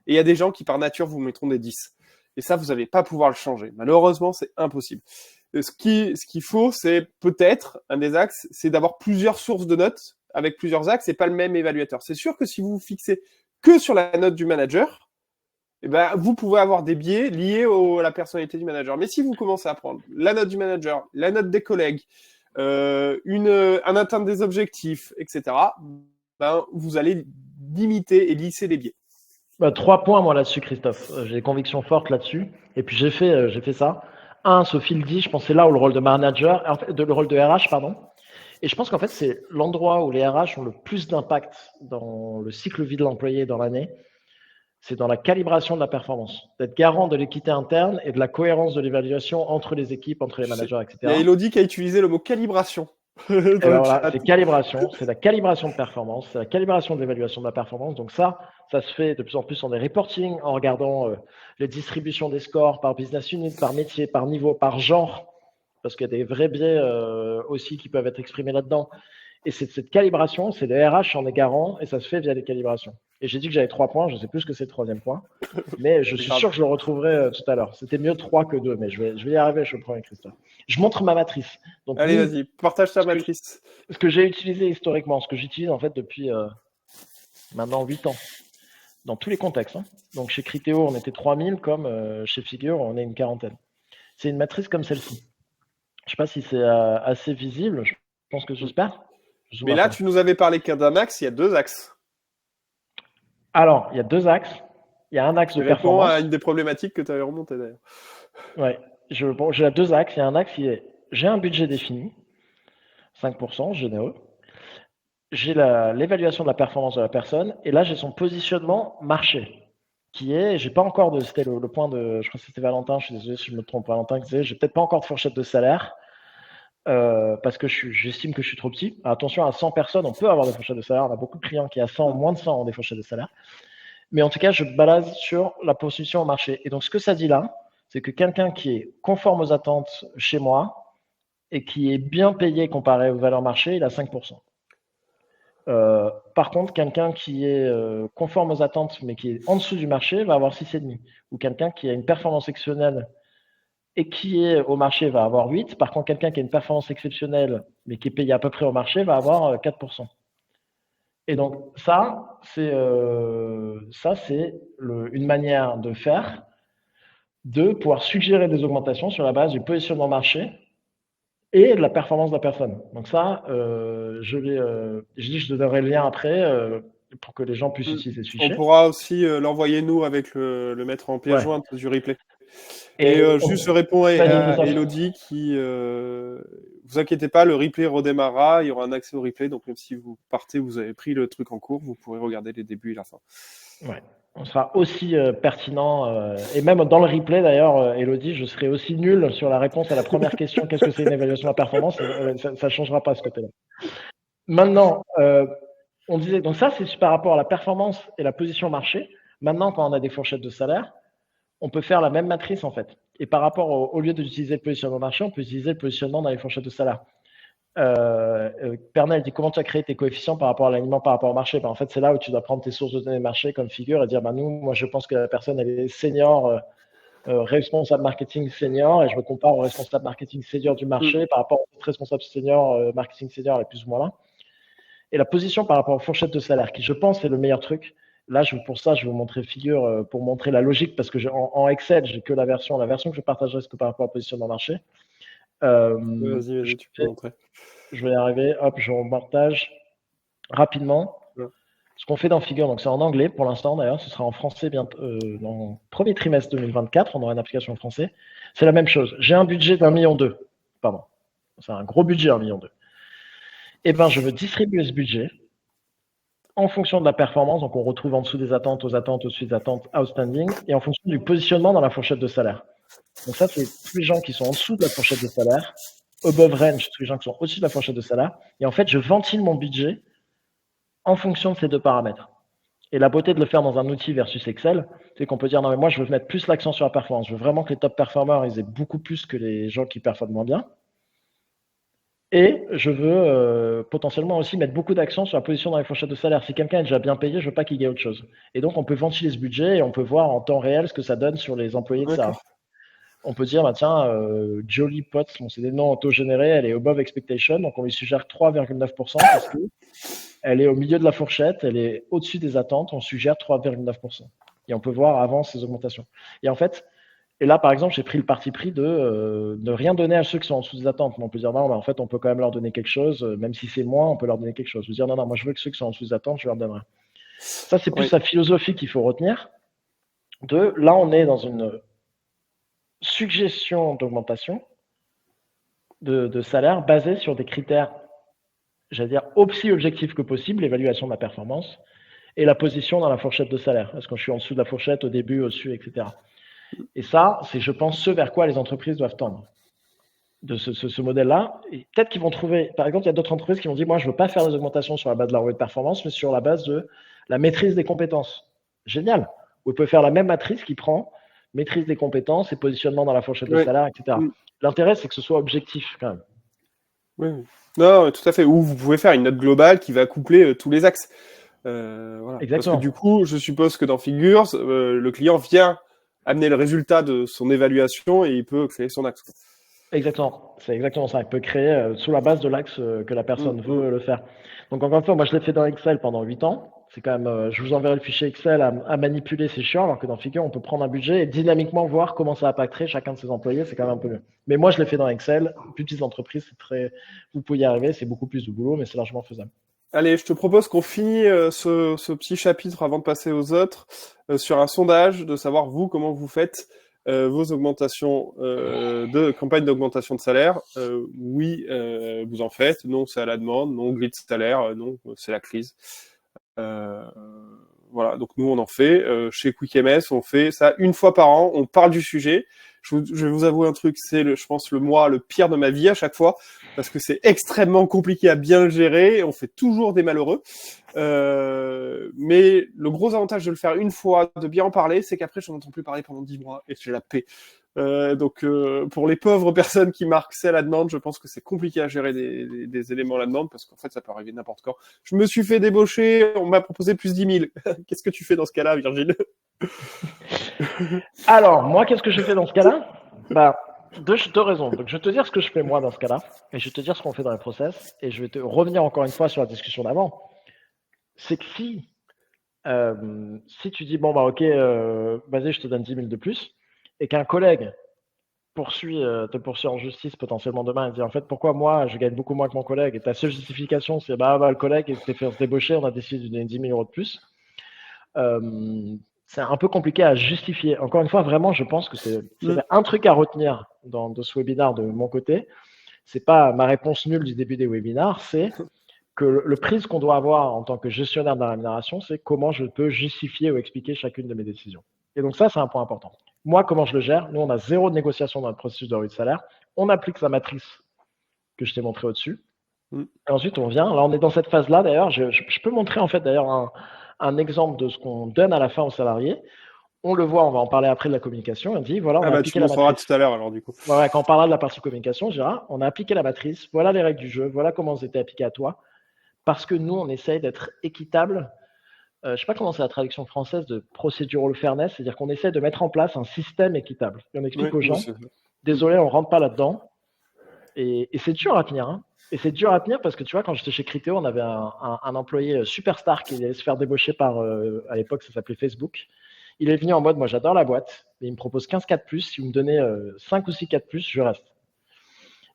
Et il y a des gens qui, par nature, vous mettront des 10. Et ça, vous n'allez pas pouvoir le changer. Malheureusement, c'est impossible. Ce qu'il faut, c'est peut-être, un des axes, c'est d'avoir plusieurs sources de notes avec plusieurs axes et pas le même évaluateur. C'est sûr que si vous vous fixez que sur la note du manager, eh ben, vous pouvez avoir des biais liés à la personnalité du manager. Mais si vous commencez à prendre la note du manager, la note des collègues, un atteinte des objectifs, etc., ben, vous allez limiter et lisser les biais. 3 points, moi, là-dessus, Christophe. J'ai des convictions fortes là-dessus. Et puis, j'ai fait ça. Sophie le dit, je pense que c'est là où le rôle de manager, le rôle de RH, pardon. Et je pense qu'en fait, c'est l'endroit où les RH ont le plus d'impact dans le cycle vie de l'employé dans l'année. C'est dans la calibration de la performance, d'être garant de l'équité interne et de la cohérence de l'évaluation entre les équipes, entre les managers, etc. Il y a Elodie qui a utilisé le mot calibration. Voilà, c'est calibration, c'est la calibration de performance, c'est la calibration de l'évaluation de la performance. Donc ça se fait de plus en plus en des reporting, en regardant les distributions des scores par business unit, par métier, par niveau, par genre, parce qu'il y a des vrais biais aussi qui peuvent être exprimés là-dedans. Et cette calibration, c'est le RH en est garant et ça se fait via les calibrations. Et j'ai dit que j'avais 3 points, je ne sais plus ce que c'est le troisième point, mais je suis sûr que je le retrouverai tout à l'heure. C'était mieux 3 que 2, mais je vais y arriver, je le promets, Christophe. Je montre ma matrice. Donc, allez, vas-y, partage ta matrice. Ce que j'ai utilisé historiquement, ce que j'utilise en fait depuis maintenant 8 ans, dans tous les contextes. Hein. Donc chez Criteo, on était 3000, comme chez Figure, on est une quarantaine. C'est une matrice comme celle-ci. Je ne sais pas si c'est assez visible, je pense que j'espère. Mais là, tu nous avais parlé d'un axe, il y a 2 axes. Alors, il y a 2 axes. Il y a un axe de performance. Ça répond à une des problématiques que tu avais remontées d'ailleurs. Ouais, j'ai 2 axes. Il y a un axe qui est j'ai un budget défini, 5%, généreux. J'ai l'évaluation de la performance de la personne. Et là, j'ai son positionnement marché, qui est, j'ai pas encore c'était le point de, je crois que c'était Valentin, je suis désolé si je me trompe, Valentin qui disait, j'ai peut-être pas encore de fourchette de salaire. Parce que j'estime que je suis trop petit. Alors, attention, à 100 personnes, on peut avoir des fourchettes de salaire. On a beaucoup de clients qui, à 100, moins de 100, ont des fourchettes de salaire. Mais en tout cas, je me base sur la position au marché. Et donc, ce que ça dit là, c'est que quelqu'un qui est conforme aux attentes chez moi et qui est bien payé comparé aux valeurs marché, il a 5%. Par contre, quelqu'un qui est conforme aux attentes mais qui est en dessous du marché va avoir 6,5. Ou quelqu'un qui a une performance exceptionnelle et qui est au marché va avoir 8. Par contre, quelqu'un qui a une performance exceptionnelle, mais qui est payé à peu près au marché, va avoir 4%. Et donc, ça, c'est une manière de faire, de pouvoir suggérer des augmentations sur la base du positionnement marché et de la performance de la personne. Donc ça, je dis que je te donnerai le lien après pour que les gens puissent utiliser ce fichier. On pourra aussi l'envoyer nous avec le mettre en pièce jointe du replay. Et juste je réponds à Elodie qui vous inquiétez pas, le replay redémarrera, il y aura un accès au replay, donc même si vous partez, vous avez pris le truc en cours, vous pourrez regarder les débuts et la fin. Ouais, on sera aussi pertinent et même dans le replay d'ailleurs, Elodie, je serai aussi nul sur la réponse à la première question, qu'est-ce que c'est une évaluation de la performance, ça changera pas ce côté-là. Maintenant, on disait, donc ça c'est par rapport à la performance et la position marché. Maintenant, quand on a des fourchettes de salaire, on peut faire la même matrice en fait. Et par rapport au lieu d'utiliser le positionnement marché, on peut utiliser le positionnement dans les fourchettes de salaire. Pernel dit comment tu as créé tes coefficients par rapport à l'alignement par rapport au marché. En fait, c'est là où tu dois prendre tes sources de données marché comme figure et dire moi je pense que la personne elle est senior, responsable marketing senior, et je me compare au responsable marketing senior du marché par rapport au responsable senior marketing senior, elle est plus ou moins là. Et la position par rapport aux fourchettes de salaire, qui je pense est le meilleur truc. Là, pour ça, je vais vous montrer figure pour montrer la logique, parce que en Excel, j'ai que la version que je partagerai, c'est que par rapport à la position dans le marché. Vas-y, tu peux montrer. Je vais y arriver. Hop, je repartage rapidement. Ce qu'on fait dans Figure, donc c'est en anglais pour l'instant d'ailleurs, ce sera en français bientôt, dans le premier trimestre 2024, on aura une application en français. C'est la même chose. J'ai un budget d'1,2 million. Pardon. C'est un gros budget, 1,2 million. Eh bien, je veux distribuer ce budget en fonction de la performance, donc on retrouve en dessous des attentes, aux attentes, au-dessus des attentes, outstanding, et en fonction du positionnement dans la fourchette de salaire. Donc ça, c'est tous les gens qui sont en dessous de la fourchette de salaire, above range, tous les gens qui sont au-dessus de la fourchette de salaire, et en fait, je ventile mon budget en fonction de ces 2 paramètres. Et la beauté de le faire dans un outil versus Excel, c'est qu'on peut dire, non mais moi, je veux mettre plus l'accent sur la performance, je veux vraiment que les top performers, ils aient beaucoup plus que les gens qui performent moins bien. Et je veux potentiellement aussi mettre beaucoup d'accent sur la position dans les fourchettes de salaire. Si quelqu'un est déjà bien payé, je veux pas qu'il gagne autre chose. Et donc, on peut ventiler ce budget et on peut voir en temps réel ce que ça donne sur les employés de ça. On peut dire, Jolly Potts, c'est des noms auto-générés, elle est above expectation, donc on lui suggère 3,9% parce qu'elle est au milieu de la fourchette, elle est au-dessus des attentes, on suggère 3,9%. Et on peut voir avant ces augmentations. Et en fait, et là, par exemple, j'ai pris le parti pris de ne rien donner à ceux qui sont en dessous des attentes. Mais on peut dire, non, en fait, on peut quand même leur donner quelque chose, même si c'est moins, on peut leur donner quelque chose. Je veux dire, non, moi, je veux que ceux qui sont en dessous des attentes, je leur donnerai. Ça, c'est plus la philosophie qu'il faut retenir. Là, on est dans une suggestion d'augmentation de salaire basée sur des critères, j'allais dire, aussi objectifs que possible, l'évaluation de la performance et la position dans la fourchette de salaire. Est-ce que je suis en dessous de la fourchette, au début, au-dessus, etc. Et ça, c'est, je pense, ce vers quoi les entreprises doivent tendre. De ce modèle-là. Et peut-être qu'ils vont trouver, par exemple, il y a d'autres entreprises qui vont dire, moi, je ne veux pas faire des augmentations sur la base de la revue de performance, mais sur la base de la maîtrise des compétences. Génial. Vous pouvez faire la même matrice qui prend maîtrise des compétences et positionnement dans la fourchette de salaire, etc. L'intérêt, c'est que ce soit objectif, quand même. Oui, oui. Non, tout à fait. Ou vous pouvez faire une note globale qui va coupler tous les axes. Voilà. Parce que Exactement. du coup, je suppose que dans Figures, le client vient amener le résultat de son évaluation et il peut créer son axe, quoi. Exactement. C'est exactement ça. Il peut créer sous la base de l'axe que la personne Mm. veut le faire. Donc encore une fois, moi je l'ai fait dans Excel pendant 8 ans. C'est quand même, je vous enverrai le fichier Excel à manipuler, c'est chiant, alors que dans Figure, on peut prendre un budget et dynamiquement voir comment ça impacterait chacun de ses employés, c'est quand même un peu mieux. Mais moi, je l'ai fait dans Excel. Plus petites entreprises, vous pouvez y arriver, c'est beaucoup plus de boulot, mais c'est largement faisable. Allez, je te propose qu'on finisse ce petit chapitre avant de passer aux autres sur un sondage, de savoir vous comment vous faites vos augmentations de campagne d'augmentation de salaire. Oui, vous en faites. Non, c'est à la demande. Non, grille de salaire. Non, c'est la crise. Euh, voilà, donc nous on en fait. Chez QuickMS, on fait ça une fois par an. On parle du sujet. Je vais vous avouer un truc, c'est je pense le mois le pire de ma vie à chaque fois parce que c'est extrêmement compliqué à bien le gérer. On fait toujours des malheureux. Mais le gros avantage de le faire une fois, de bien en parler, c'est qu'après je n'en entends plus parler pendant 10 mois et j'ai la paix. Donc pour les pauvres personnes qui marquent c'est à la demande, je pense que c'est compliqué à gérer des éléments à la demande parce qu'en fait ça peut arriver n'importe quand. Je me suis fait débaucher, on m'a proposé plus 10 000. Qu'est-ce que tu fais dans ce cas-là, Virgile? Alors, moi, qu'est-ce que je fais dans ce cas-là? Bah, deux raisons. Donc, je vais te dire ce que je fais moi dans ce cas-là, et je vais te dire ce qu'on fait dans les process, et je vais te revenir encore une fois sur la discussion d'avant. C'est que si tu dis, bon, bah, ok, vas-y, je te donne 10 000 de plus, et qu'un collègue te poursuit en justice potentiellement demain et dit, en fait, pourquoi moi, je gagne beaucoup moins que mon collègue, et ta seule justification, c'est, bah, le collègue s'est fait se débaucher, on a décidé de lui donner 10 000 euros de plus. C'est un peu compliqué à justifier. Encore une fois, vraiment, je pense que c'est un truc à retenir de ce webinaire de mon côté. C'est pas ma réponse nulle du début des webinaires, c'est que le prisme qu'on doit avoir en tant que gestionnaire de la rémunération, c'est comment je peux justifier ou expliquer chacune de mes décisions. Et donc ça, c'est un point important. Moi, comment je le gère? Nous, on a zéro de négociation dans le processus de revue de salaire. On applique la matrice que je t'ai montrée au-dessus. Et ensuite, on vient. Là, on est dans cette phase-là. D'ailleurs, je peux montrer en fait d'ailleurs un exemple de ce qu'on donne à la fin aux salariés. On le voit, on va en parler après de la communication. On dit, voilà, on a appliqué la matrice. Tout à l'heure, alors, du coup. Ouais, quand on parlera de la partie communication, on dira, on a appliqué la matrice, voilà les règles du jeu, voilà comment elles étaient appliquées à toi. Parce que nous, on essaye d'être équitable. Je ne sais pas comment c'est la traduction française de procedural fairness, c'est-à-dire qu'on essaie de mettre en place un système équitable. Et on explique aux gens, désolé, on ne rentre pas là-dedans. Et c'est dur à tenir. Hein. Et c'est dur à tenir parce que tu vois, quand j'étais chez Criteo, on avait un employé superstar qui allait se faire débaucher par, à l'époque, ça s'appelait Facebook. Il est venu en mode, moi j'adore la boîte, mais il me propose 15 4 plus. Si vous me donnez 5 ou 6 4 plus, je reste.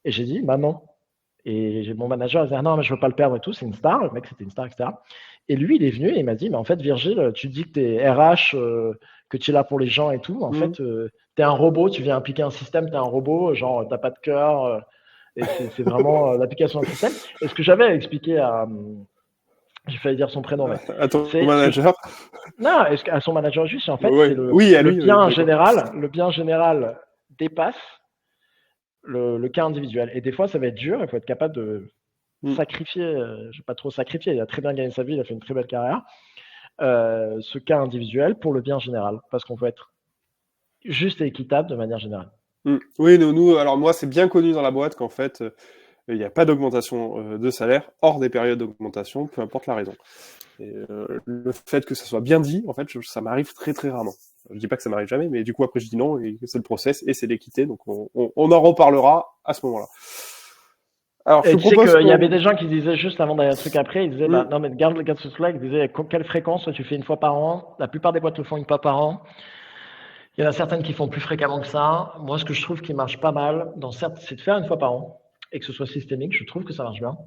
Et j'ai dit, bah non. Et mon manager a dit, ah non, mais je veux pas le perdre et tout, c'est une star. Le mec, c'était une star, etc. Et lui, il est venu et il m'a dit, mais en fait, Virgile, tu dis que tu es RH, que tu es là pour les gens et tout. En fait, tu es un robot, tu viens appliquer un système, tu es un robot, genre, t'as pas de cœur. Et c'est vraiment l'application d'un système. Et ce que j'avais expliqué à. J'ai failli dire son prénom, mais. À ton manager? Non, à son manager juste, en fait, ouais. c'est le bien général. Le bien général dépasse le cas individuel. Et des fois, ça va être dur, il faut être capable de sacrifier, je ne vais pas trop sacrifier, il a très bien gagné sa vie, il a fait une très belle carrière, ce cas individuel pour le bien général, parce qu'on veut être juste et équitable de manière générale. Oui, nous, alors moi, c'est bien connu dans la boîte qu'en fait, il n'y a pas d'augmentation de salaire hors des périodes d'augmentation, peu importe la raison. Et le fait que ça soit bien dit, en fait, ça m'arrive très très rarement. Je dis pas que ça m'arrive jamais, mais du coup après je dis non, et c'est le process et c'est l'équité, donc on en reparlera à ce moment-là. Alors, et tu sais qu'il y avait des gens qui disaient juste avant d'aller un truc après, ils disaient bah non mais garde ce slide, ils disaient quelle fréquence tu fais une fois par an. La plupart des boîtes le font une fois par an. Il y en a certaines qui font plus fréquemment que ça. Moi, ce que je trouve qui marche pas mal, c'est de faire une fois par an et que ce soit systémique. Je trouve que ça marche bien.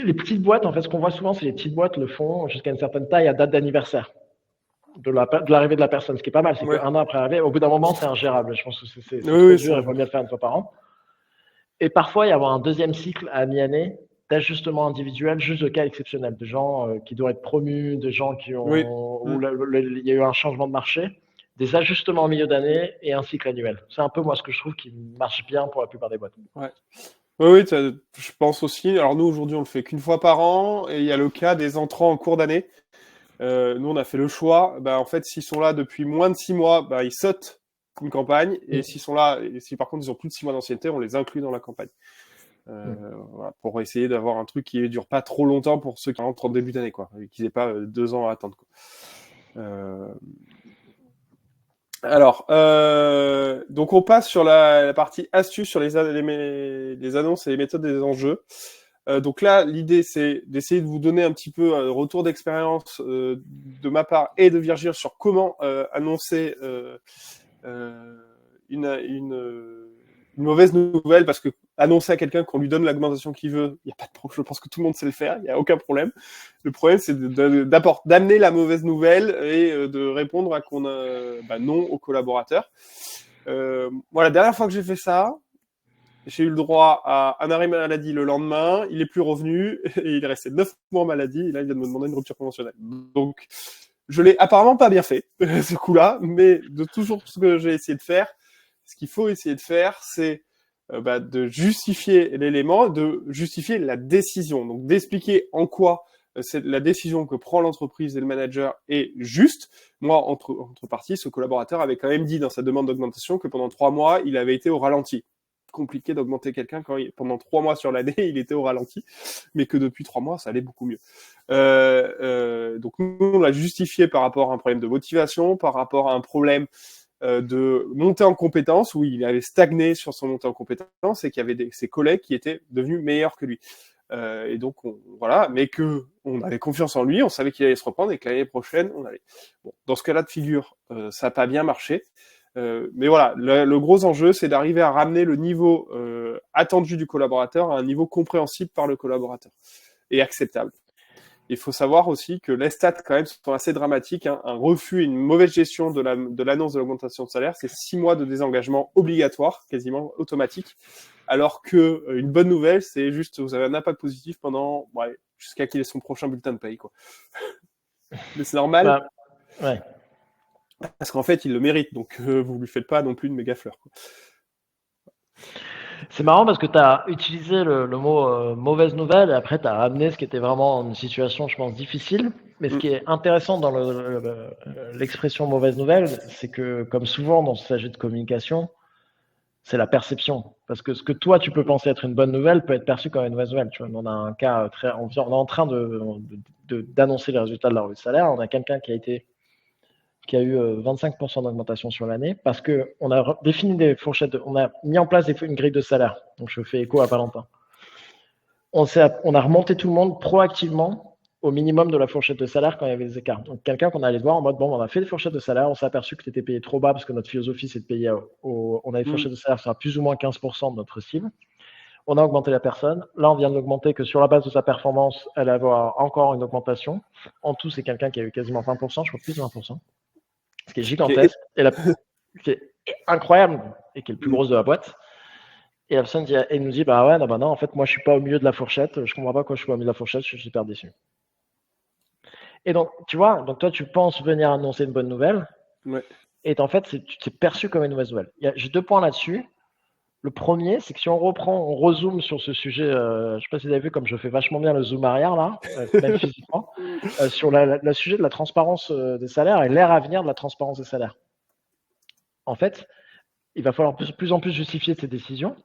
Les petites boîtes, en fait, ce qu'on voit souvent, c'est les petites boîtes le font jusqu'à une certaine taille à date d'anniversaire de l'arrivée de la personne. Ce qui est pas mal, c'est qu'un an après l'arrivée, au bout d'un moment, c'est ingérable. Je pense que c'est trop dur, il vaut mieux le faire une fois par an. Et parfois, il y a un deuxième cycle à mi-année d'ajustement individuel, juste de cas exceptionnels, de gens qui doivent être promus, de gens qui ont où il y a eu un changement de marché, des ajustements en milieu d'année et un cycle annuel. C'est un peu moi ce que je trouve qui marche bien pour la plupart des boîtes. Oui, je pense aussi. Alors nous, aujourd'hui, on le fait qu'une fois par an, et il y a le cas des entrants en cours d'année. Nous, on a fait le choix. En fait, s'ils sont là depuis moins de 6 mois, ils sautent une campagne. Et s'ils sont là, et si par contre ils ont plus de 6 mois d'ancienneté, on les inclut dans la campagne. Voilà, pour essayer d'avoir un truc qui ne dure pas trop longtemps pour ceux qui rentrent en début d'année, quoi, et qu'ils n'aient pas 2 ans à attendre, quoi. Alors, donc on passe sur la partie astuces sur les annonces et les méthodes des enjeux. Donc là, l'idée, c'est d'essayer de vous donner un petit peu un retour d'expérience de ma part et de Virgile sur comment annoncer une mauvaise nouvelle, parce que annoncer à quelqu'un qu'on lui donne l'augmentation qu'il veut, il y a pas de problème. Je pense que tout le monde sait le faire, il n'y a aucun problème. Le problème, c'est d'amener la mauvaise nouvelle et de répondre à qu'on a non aux collaborateurs. Voilà, la dernière fois que j'ai fait ça, j'ai eu le droit à un arrêt maladie le lendemain, il est plus revenu, et il est resté 9 mois en maladie, et là, il vient de me demander une rupture conventionnelle. Donc, je l'ai apparemment pas bien fait, ce coup-là, mais de toujours ce que j'ai essayé de faire, ce qu'il faut essayer de faire, c'est de justifier l'élément, de justifier la décision. Donc, d'expliquer en quoi c'est la décision que prend l'entreprise et le manager est juste. Moi, entre parties, ce collaborateur avait quand même dit dans sa demande d'augmentation que pendant 3 mois, il avait été au ralenti. Compliqué d'augmenter quelqu'un quand pendant 3 mois sur l'année, il était au ralenti, mais que depuis 3 mois, ça allait beaucoup mieux. Donc, nous, on l'a justifié par rapport à un problème de motivation, par rapport à un problème de montée en compétences, où il avait stagné sur son montée en compétences et qu'il y avait ses collègues qui étaient devenus meilleurs que lui. Et donc, voilà, mais que on avait confiance en lui, on savait qu'il allait se reprendre et que l'année prochaine, on allait. Bon, dans ce cas-là de figure, ça n'a pas bien marché. Mais voilà, le gros enjeu, c'est d'arriver à ramener le niveau attendu du collaborateur à un niveau compréhensible par le collaborateur et acceptable. Il faut savoir aussi que les stats, quand même, sont assez dramatiques. Hein. Un refus et une mauvaise gestion de l'annonce de l'augmentation de salaire, c'est 6 mois de désengagement obligatoire, quasiment automatique. Alors que une bonne nouvelle, c'est juste vous avez un impact positif pendant jusqu'à qu'il ait son prochain bulletin de paye, quoi. Mais c'est normal. Ouais. Parce qu'en fait, il le mérite, donc vous lui faites pas non plus une méga fleur, quoi. C'est marrant parce que tu as utilisé le mot mauvaise nouvelle et après tu as ramené ce qui était vraiment une situation, je pense, difficile. Mais ce qui est intéressant dans l'expression mauvaise nouvelle, c'est que comme souvent dans ce s'agit de communication, c'est la perception. Parce que ce que toi tu peux penser être une bonne nouvelle peut être perçu comme une mauvaise nouvelle. Tu vois, on a un cas on est en train d'annoncer les résultats de la revue de salaire. On a quelqu'un qui a eu 25% d'augmentation sur l'année parce qu'on a défini des fourchettes, on a mis en place une grille de salaire. Donc, je fais écho à Valentin. On a remonté tout le monde proactivement au minimum de la fourchette de salaire quand il y avait des écarts. Donc, quelqu'un qu'on allait voir en mode, bon, on a fait des fourchettes de salaire, on s'est aperçu que tu étais payé trop bas parce que notre philosophie, c'est de payer on a des fourchettes de salaire sur plus ou moins 15% de notre cible. On a augmenté la personne. Là, on vient de l'augmenter que sur la base de sa performance, elle va avoir encore une augmentation. En tout, c'est quelqu'un qui a eu quasiment 20%, je crois plus de 20%. Ce qui est gigantesque, qui est incroyable et qui est le plus gros de la boîte. Et la personne nous dit non, en fait, moi, je suis pas au milieu de la fourchette, je comprends pas pourquoi je suis pas au milieu de la fourchette, je suis super déçu. Et donc, tu vois, donc toi, tu penses venir annoncer une bonne nouvelle, et en fait, tu t'es perçu comme une mauvaise nouvelle. J'ai 2 points là-dessus. Le premier, c'est que si on rezoome sur ce sujet, je ne sais pas si vous avez vu comme je fais vachement bien le zoom arrière là, même physiquement, sur le sujet de la transparence des salaires et l'ère à venir de la transparence des salaires. En fait, il va falloir de plus en plus justifier ces décisions.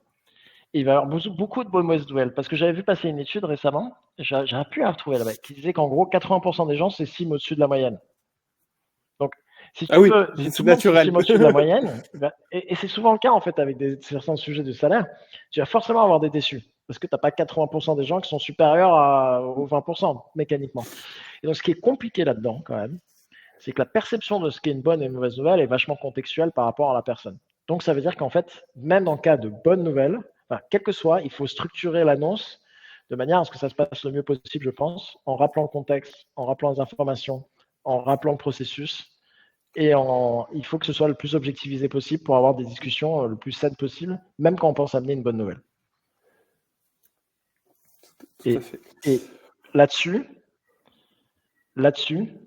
Et il va y avoir beaucoup de mauvaises nouvelles. Parce que j'avais vu passer une étude récemment, j'aurais pu la retrouver là-bas, qui disait qu'en gros, 80% des gens s'estiment au-dessus de la moyenne. Donc, si tout le monde s'estime au-dessus de la moyenne, et c'est souvent le cas en fait avec certains sujets de salaire, tu vas forcément avoir des déçus. Parce que tu n'as pas 80% des gens qui sont supérieurs aux 20% mécaniquement. Et donc, ce qui est compliqué là-dedans, quand même, c'est que la perception de ce qui est une bonne et une mauvaise nouvelle est vachement contextuelle par rapport à la personne. Donc, ça veut dire qu'en fait, même en cas de bonne nouvelle, quel que soit, il faut structurer l'annonce de manière à ce que ça se passe le mieux possible, je pense, en rappelant le contexte, en rappelant les informations, en rappelant le processus. Et il faut que ce soit le plus objectivisé possible pour avoir des discussions le plus saines possible, même quand on pense amener une bonne nouvelle. Et là-dessus,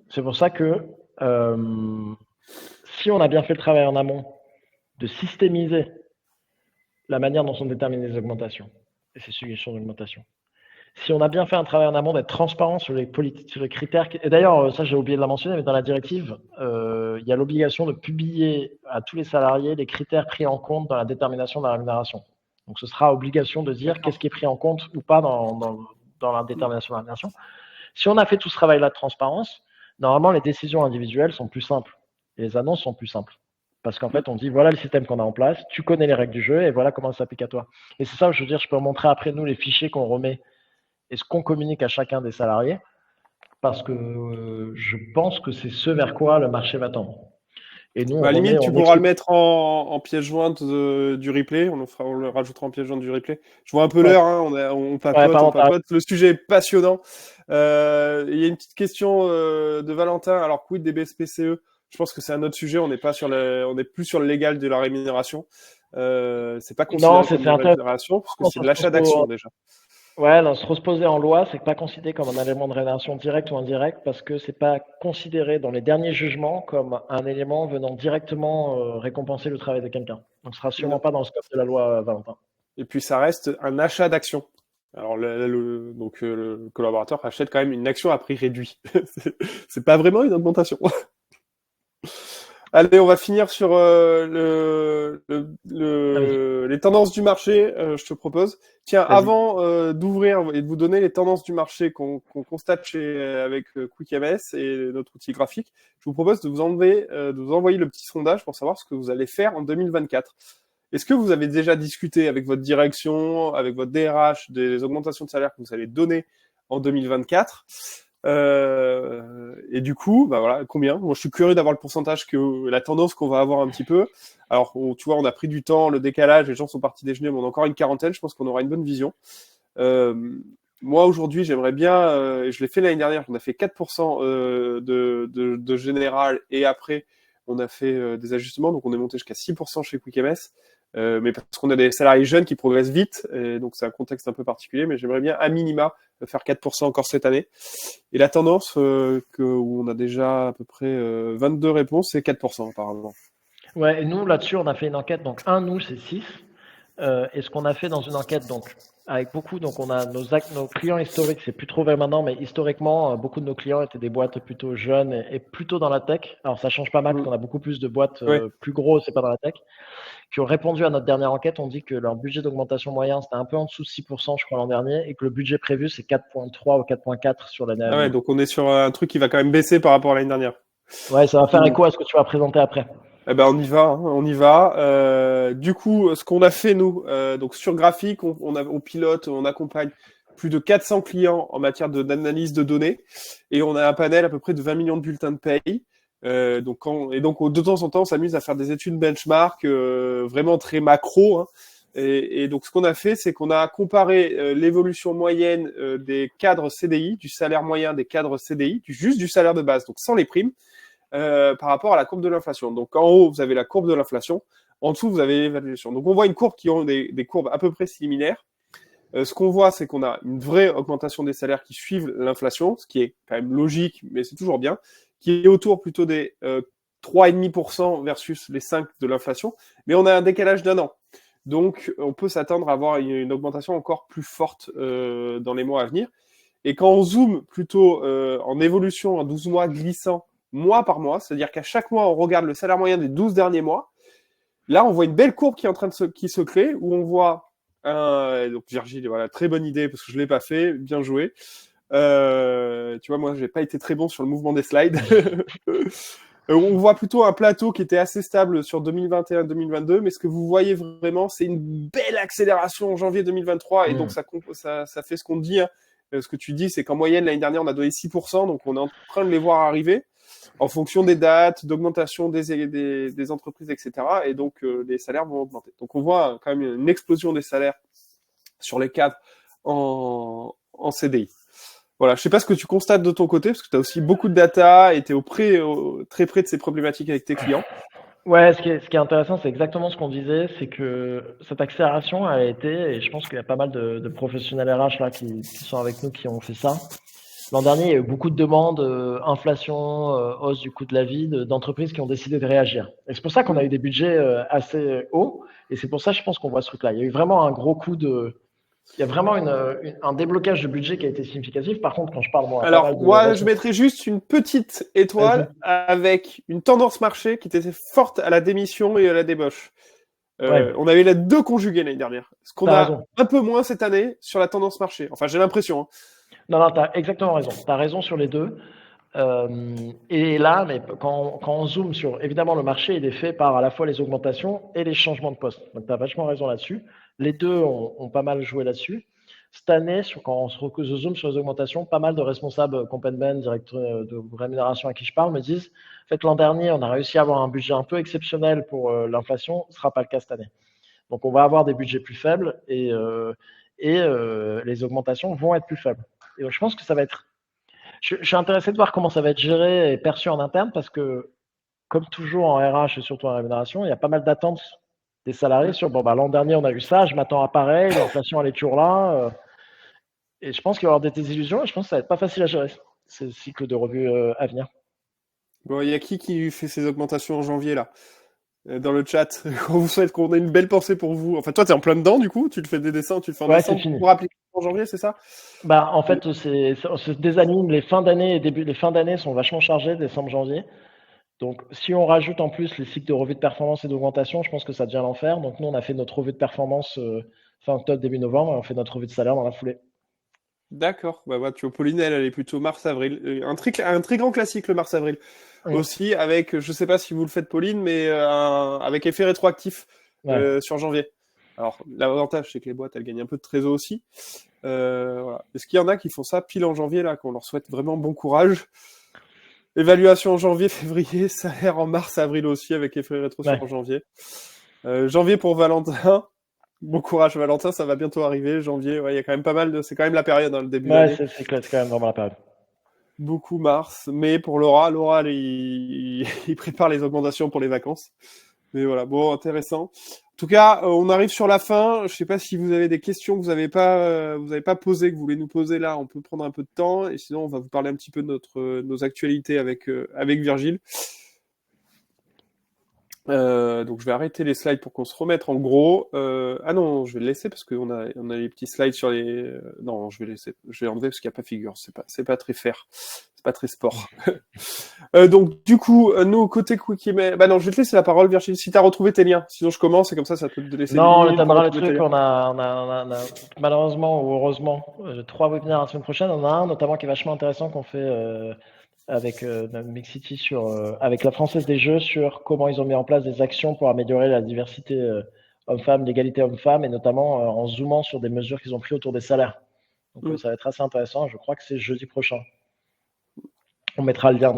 c'est pour ça que si on a bien fait le travail en amont de systémiser la manière dont sont déterminées les augmentations et ces suggestions d'augmentation, si on a bien fait un travail en amont d'être transparent sur les critères, et d'ailleurs, ça j'ai oublié de la mentionner, mais dans la directive, il y a l'obligation de publier à tous les salariés les critères pris en compte dans la détermination de la rémunération. Donc, ce sera obligation de dire qu'est-ce qui est pris en compte ou pas dans la détermination de la rémunération. Si on a fait tout ce travail-là de transparence, normalement, les décisions individuelles sont plus simples et les annonces sont plus simples. Parce qu'en fait, on dit voilà le système qu'on a en place, tu connais les règles du jeu et voilà comment ça s'applique à toi. Et c'est ça, je veux dire, je peux montrer après nous les fichiers qu'on remet et ce qu'on communique à chacun des salariés parce que je pense que c'est ce vers quoi le marché va tendre. Et nous, À la limite, tu pourras le mettre en pièce jointe du replay. On le rajoutera en pièce jointe du replay. Je vois un peu l'heure, hein, on papote. Le sujet est passionnant. Il y a une petite question de Valentin. Alors, quid des BSPCE? Je pense que c'est un autre sujet. On n'est plus sur le légal de la rémunération. C'est pas considéré comme une rémunération, parce que c'est de l'achat d'actions déjà. Ouais, se reposer en loi, c'est pas considéré comme un élément de rémunération direct ou indirect parce que c'est pas considéré dans les derniers jugements comme un élément venant directement récompenser le travail de quelqu'un. Donc, ce sera sûrement pas dans le scope de la loi, Valentin. Et puis, ça reste un achat d'actions. Alors, le collaborateur achète quand même une action à prix réduit. C'est pas vraiment une augmentation. Allez, on va finir sur les tendances du marché, je te propose. Tiens, avant d'ouvrir et de vous donner les tendances du marché qu'on constate avec QuickMS et notre outil graphique, je vous propose de vous envoyer le petit sondage pour savoir ce que vous allez faire en 2024. Est-ce que vous avez déjà discuté avec votre direction, avec votre DRH, des augmentations de salaire que vous allez donner en 2024 ? Et du coup, bah voilà, combien? Moi, je suis curieux d'avoir le pourcentage la tendance qu'on va avoir un petit peu. Alors, tu vois, on a pris du temps, le décalage, les gens sont partis déjeuner, mais on a encore une quarantaine. Je pense qu'on aura une bonne vision. Moi, aujourd'hui, j'aimerais bien, et je l'ai fait l'année dernière, on a fait 4% de général, et après, on a fait des ajustements, donc on est monté jusqu'à 6% chez QuickMS. Mais parce qu'on a des salariés jeunes qui progressent vite, et donc c'est un contexte un peu particulier, mais j'aimerais bien à minima faire 4% encore cette année. Et la tendance où on a déjà à peu près 22 réponses, c'est 4% apparemment. Ouais, et nous là-dessus, on a fait une enquête, donc nous c'est 6. Et ce qu'on a fait dans une enquête, donc avec beaucoup, donc on a nos clients historiques, c'est plus trop vrai maintenant, mais historiquement, beaucoup de nos clients étaient des boîtes plutôt jeunes et plutôt dans la tech. Alors ça change pas mal parce qu'on a beaucoup plus de boîtes plus grosses et pas dans la tech, qui ont répondu à notre dernière enquête. On dit que leur budget d'augmentation moyen, c'était un peu en dessous de 6%, je crois, l'an dernier, et que le budget prévu, c'est 4,3 ou 4,4 sur l'année à venir. Ah ouais, donc on est sur un truc qui va quand même baisser par rapport à l'année dernière. Ouais, ça va faire écho à ce que tu vas présenter après. Eh ben on y va, hein, on y va. Du coup, ce qu'on a fait nous, donc sur graphique, on pilote, on accompagne plus de 400 clients en matière d'analyse de données, et on a un panel à peu près de 20 millions de bulletins de paye. Donc de temps en temps, on s'amuse à faire des études benchmark vraiment très macro. Hein. Et donc ce qu'on a fait, c'est qu'on a comparé l'évolution moyenne des cadres CDI, du salaire moyen des cadres CDI, juste du salaire de base, donc sans les primes. Par rapport à la courbe de l'inflation. Donc en haut, vous avez la courbe de l'inflation, en dessous, vous avez l'évaluation. Donc on voit une courbe qui ont des courbes à peu près similaires. Ce qu'on voit, c'est qu'on a une vraie augmentation des salaires qui suivent l'inflation, ce qui est quand même logique, mais c'est toujours bien, qui est autour plutôt des 3,5% versus les 5% de l'inflation, mais on a un décalage d'un an. Donc on peut s'attendre à avoir une augmentation encore plus forte dans les mois à venir. Et quand on zoome plutôt en évolution en 12 mois glissant, mois par mois, c'est-à-dire qu'à chaque mois, on regarde le salaire moyen des 12 derniers mois. Là, on voit une belle courbe qui est en train qui se crée, où on voit donc Virgile, voilà, très bonne idée, parce que je ne l'ai pas fait, bien joué. Tu vois, moi, j'ai pas été très bon sur le mouvement des slides. On voit plutôt un plateau qui était assez stable sur 2021-2022, mais ce que vous voyez vraiment, c'est une belle accélération en janvier 2023, et donc ça fait ce qu'on dit. Hein. Ce que tu dis, c'est qu'en moyenne, l'année dernière, on a donné 6%, donc on est en train de les voir arriver en fonction des dates, d'augmentation des entreprises, etc. Et donc, les salaires vont augmenter. Donc, on voit quand même une explosion des salaires sur les cadres en CDI. Voilà, je ne sais pas ce que tu constates de ton côté, parce que tu as aussi beaucoup de data et tu es très près de ces problématiques avec tes clients. Ouais, ce qui est intéressant, c'est exactement ce qu'on disait, c'est que cette accélération a été, et je pense qu'il y a pas mal de professionnels RH là qui sont avec nous qui ont fait ça. L'an dernier, il y a eu beaucoup de demandes, inflation, hausse du coût de la vie, d'entreprises qui ont décidé de réagir. Et c'est pour ça qu'on a eu des budgets assez hauts. Et c'est pour ça, je pense qu'on voit ce truc-là. Il y a eu vraiment un gros coup de... Il y a vraiment un déblocage de budget qui a été significatif. Par contre, quand je parle, moi, alors moi, je mettrais juste une petite étoile avec une tendance marché qui était forte à la démission et à la débauche. Ouais, On avait les deux conjugués l'année dernière. Ce qu'on t'as a raison. un peu moins cette année sur la tendance marché. Enfin, j'ai l'impression. Hein. Non, non, t'as exactement raison. T'as raison sur les deux. Et là, mais quand on zoome sur, évidemment, le marché, il est fait par à la fois les augmentations et les changements de poste. Donc, tu as vachement raison là-dessus. Les deux ont pas mal joué là-dessus. Cette année, quand on se zoome sur les augmentations, pas mal de responsables Compenben, directeurs de rémunération à qui je parle, me disent, en fait, l'an dernier, on a réussi à avoir un budget un peu exceptionnel pour l'inflation. Ce ne sera pas le cas cette année. Donc, on va avoir des budgets plus faibles et les augmentations vont être plus faibles. Et je pense que ça va être je suis intéressé de voir comment ça va être géré et perçu en interne parce que, comme toujours en RH et surtout en rémunération, il y a pas mal d'attentes des salariés sur bon, bah, l'an dernier, on a eu ça, je m'attends à pareil, l'inflation, elle est toujours là. Et je pense qu'il va y avoir des désillusions et je pense que ça va être pas facile à gérer ces cycles de revue à venir. Bon, il y a qui fait ses augmentations en janvier là dans le chat? On vous souhaite qu'on ait une belle pensée pour vous. Enfin, toi, t'es en plein dedans du coup. Tu te fais des dessins, tu le fais en Ouais, c'est décembre fini. pour appliquer en janvier, c'est ça? Bah, en fait, on se désanime. Les fins d'année et les fins d'année sont vachement chargées, décembre, janvier. Donc, si on rajoute en plus les cycles de revue de performance et d'augmentation, je pense que ça devient l'enfer. Donc, nous, on a fait notre revue de performance fin octobre, début novembre, et on fait notre revue de salaire dans la foulée. D'accord. Bah, tu vois, Pauline, elle est plutôt mars-avril. Un très grand classique le mars-avril. Mm. Aussi avec, je sais pas si vous le faites, Pauline, mais avec effet rétroactif Ouais. sur janvier. Alors, l'avantage, c'est que les boîtes, elles gagnent un peu de trésor aussi. Voilà. Est-ce qu'il y en a qui font ça pile en janvier, là, qu'on leur souhaite vraiment bon courage? Évaluation en janvier, février, salaire en mars, avril aussi, avec effet rétro Ouais. sur janvier. Janvier pour Valentin. Bon courage, Valentin, ça va bientôt arriver. Janvier, ouais, il y a quand même pas mal de. C'est quand même la période, hein, le début Ouais, d'année. c'est clair, c'est quand même vraiment la période. Beaucoup mars. Mais pour Laura, il prépare les augmentations pour les vacances. Mais voilà, bon, intéressant. En tout cas, on arrive sur la fin. Je sais pas si vous avez des questions que vous avez pas posées, que vous voulez nous poser là. On peut prendre un peu de temps. Et sinon, on va vous parler un petit peu de nos actualités avec Virgile. Donc je vais arrêter les slides pour qu'on se remette en gros. Ah non, je vais le laisser parce on a les petits slides sur les. Non, je vais laisser. Je vais enlever parce qu'il n'y a pas figure. C'est pas très fair. C'est pas très sport. Donc du coup, nous côté Quickie, bah non, je vais te laisser la parole, Virginie. Si t'as retrouvé tes liens, sinon je commence et comme ça peut te laisser 10 Non, on minutes pour étendra le retrouver tes truc. liens. Malheureusement ou heureusement, 3 webinaires la semaine prochaine. On en a un notamment qui est vachement intéressant qu'on fait avec Mixity avec la Française des Jeux sur comment ils ont mis en place des actions pour améliorer la diversité homme-femme, l'égalité homme-femme, et notamment en zoomant sur des mesures qu'ils ont prises autour des salaires. Donc Mm. ça va être assez intéressant. Je crois que c'est jeudi prochain. On mettra le lien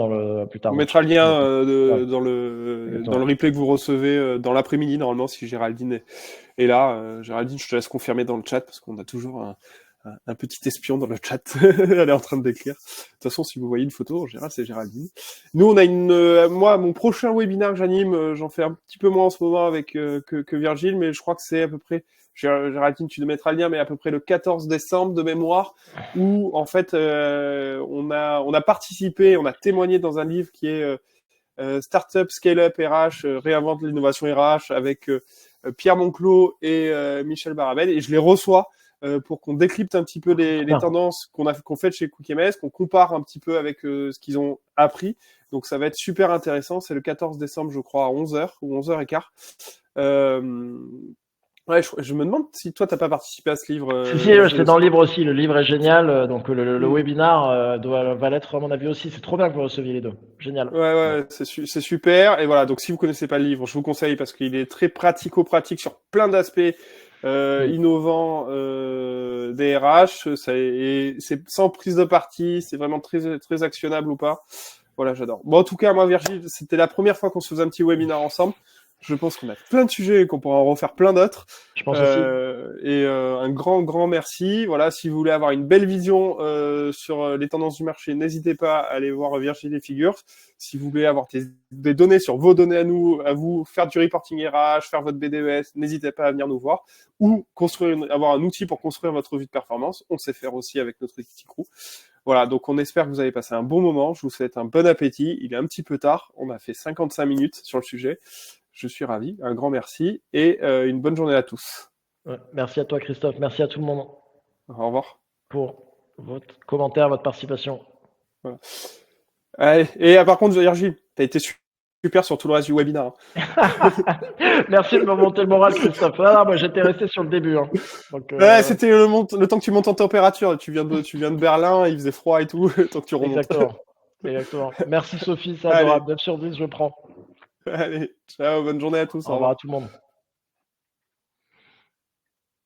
plus tard On dans le mettra chat. le lien Ouais, dans le exactement. replay que vous recevez dans l'après-midi normalement si Géraldine est là. Géraldine, je te laisse confirmer dans le chat parce qu'on a toujours un petit espion dans le chat. Elle est en train de décrire. De toute façon, si vous voyez une photo, en général, c'est Géraldine. Nous, on a moi, mon prochain webinaire que j'anime, j'en fais un petit peu moins en ce moment avec que Virgile, mais je crois que c'est à peu près. Géraldine, tu nous mettras le lien, mais à peu près le 14 décembre de mémoire, où en fait, on a participé, on a témoigné dans un livre qui est Startup Scale-up RH, réinvente l'innovation RH avec Pierre Monclos et Michel Barabel, et je les reçois pour qu'on décrypte un petit peu Trop les bien. tendances qu'on fait chez QKMS, qu'on compare un petit peu avec ce qu'ils ont appris. Donc ça va être super intéressant. C'est le 14 décembre, je crois, à 11h ou 11h15. Ouais, je me demande si toi, t'as pas participé à ce livre, Si, Virgile j'étais dans aussi. le livre aussi. Le livre est génial. Donc le Mm. webinar va l'être à mon avis aussi. C'est trop bien que vous receviez les deux. Génial. Ouais, c'est super. Et voilà, donc si vous connaissez pas le livre, je vous conseille parce qu'il est très pratico-pratique sur plein d'aspects Mm. innovants des RH. Et c'est sans prise de parti, c'est vraiment très actionnable ou pas. Voilà, j'adore. Bon, en tout cas, moi, Virgile, c'était la première fois qu'on se faisait un petit webinaire ensemble. Je pense qu'on a plein de sujets et qu'on pourra en refaire plein d'autres. Je pense aussi. Un grand merci. Voilà, si vous voulez avoir une belle vision sur les tendances du marché, n'hésitez pas à aller voir Virgile Figures. Si vous voulez avoir des données sur vos données à vous, faire du reporting RH, faire votre BDES, n'hésitez pas à venir nous voir. Ou avoir un outil pour construire votre revue de performance. On sait faire aussi avec notre Equity Crew. Voilà, donc on espère que vous avez passé un bon moment. Je vous souhaite un bon appétit. Il est un petit peu tard. On a fait 55 minutes sur le sujet. Je suis ravi. Un grand merci et une bonne journée à tous. Ouais. Merci à toi, Christophe. Merci à tout le monde Au revoir. pour votre commentaire, votre participation. Voilà. Allez. Et par contre, Virgile, t'as été super sur tout le reste du webinaire. Merci de me monter le moral, Christophe. Ah, moi, j'étais resté sur le début. Hein. Donc, Ouais, c'était le temps que tu montes en température. Tu viens de Berlin, il faisait froid et tout, le temps que tu remontes. Exactement. Exactement. Merci Sophie, c'est Allez. adorable. 9 sur 10, je prends. Allez, ciao, bonne journée à tous. Au revoir à tout le monde.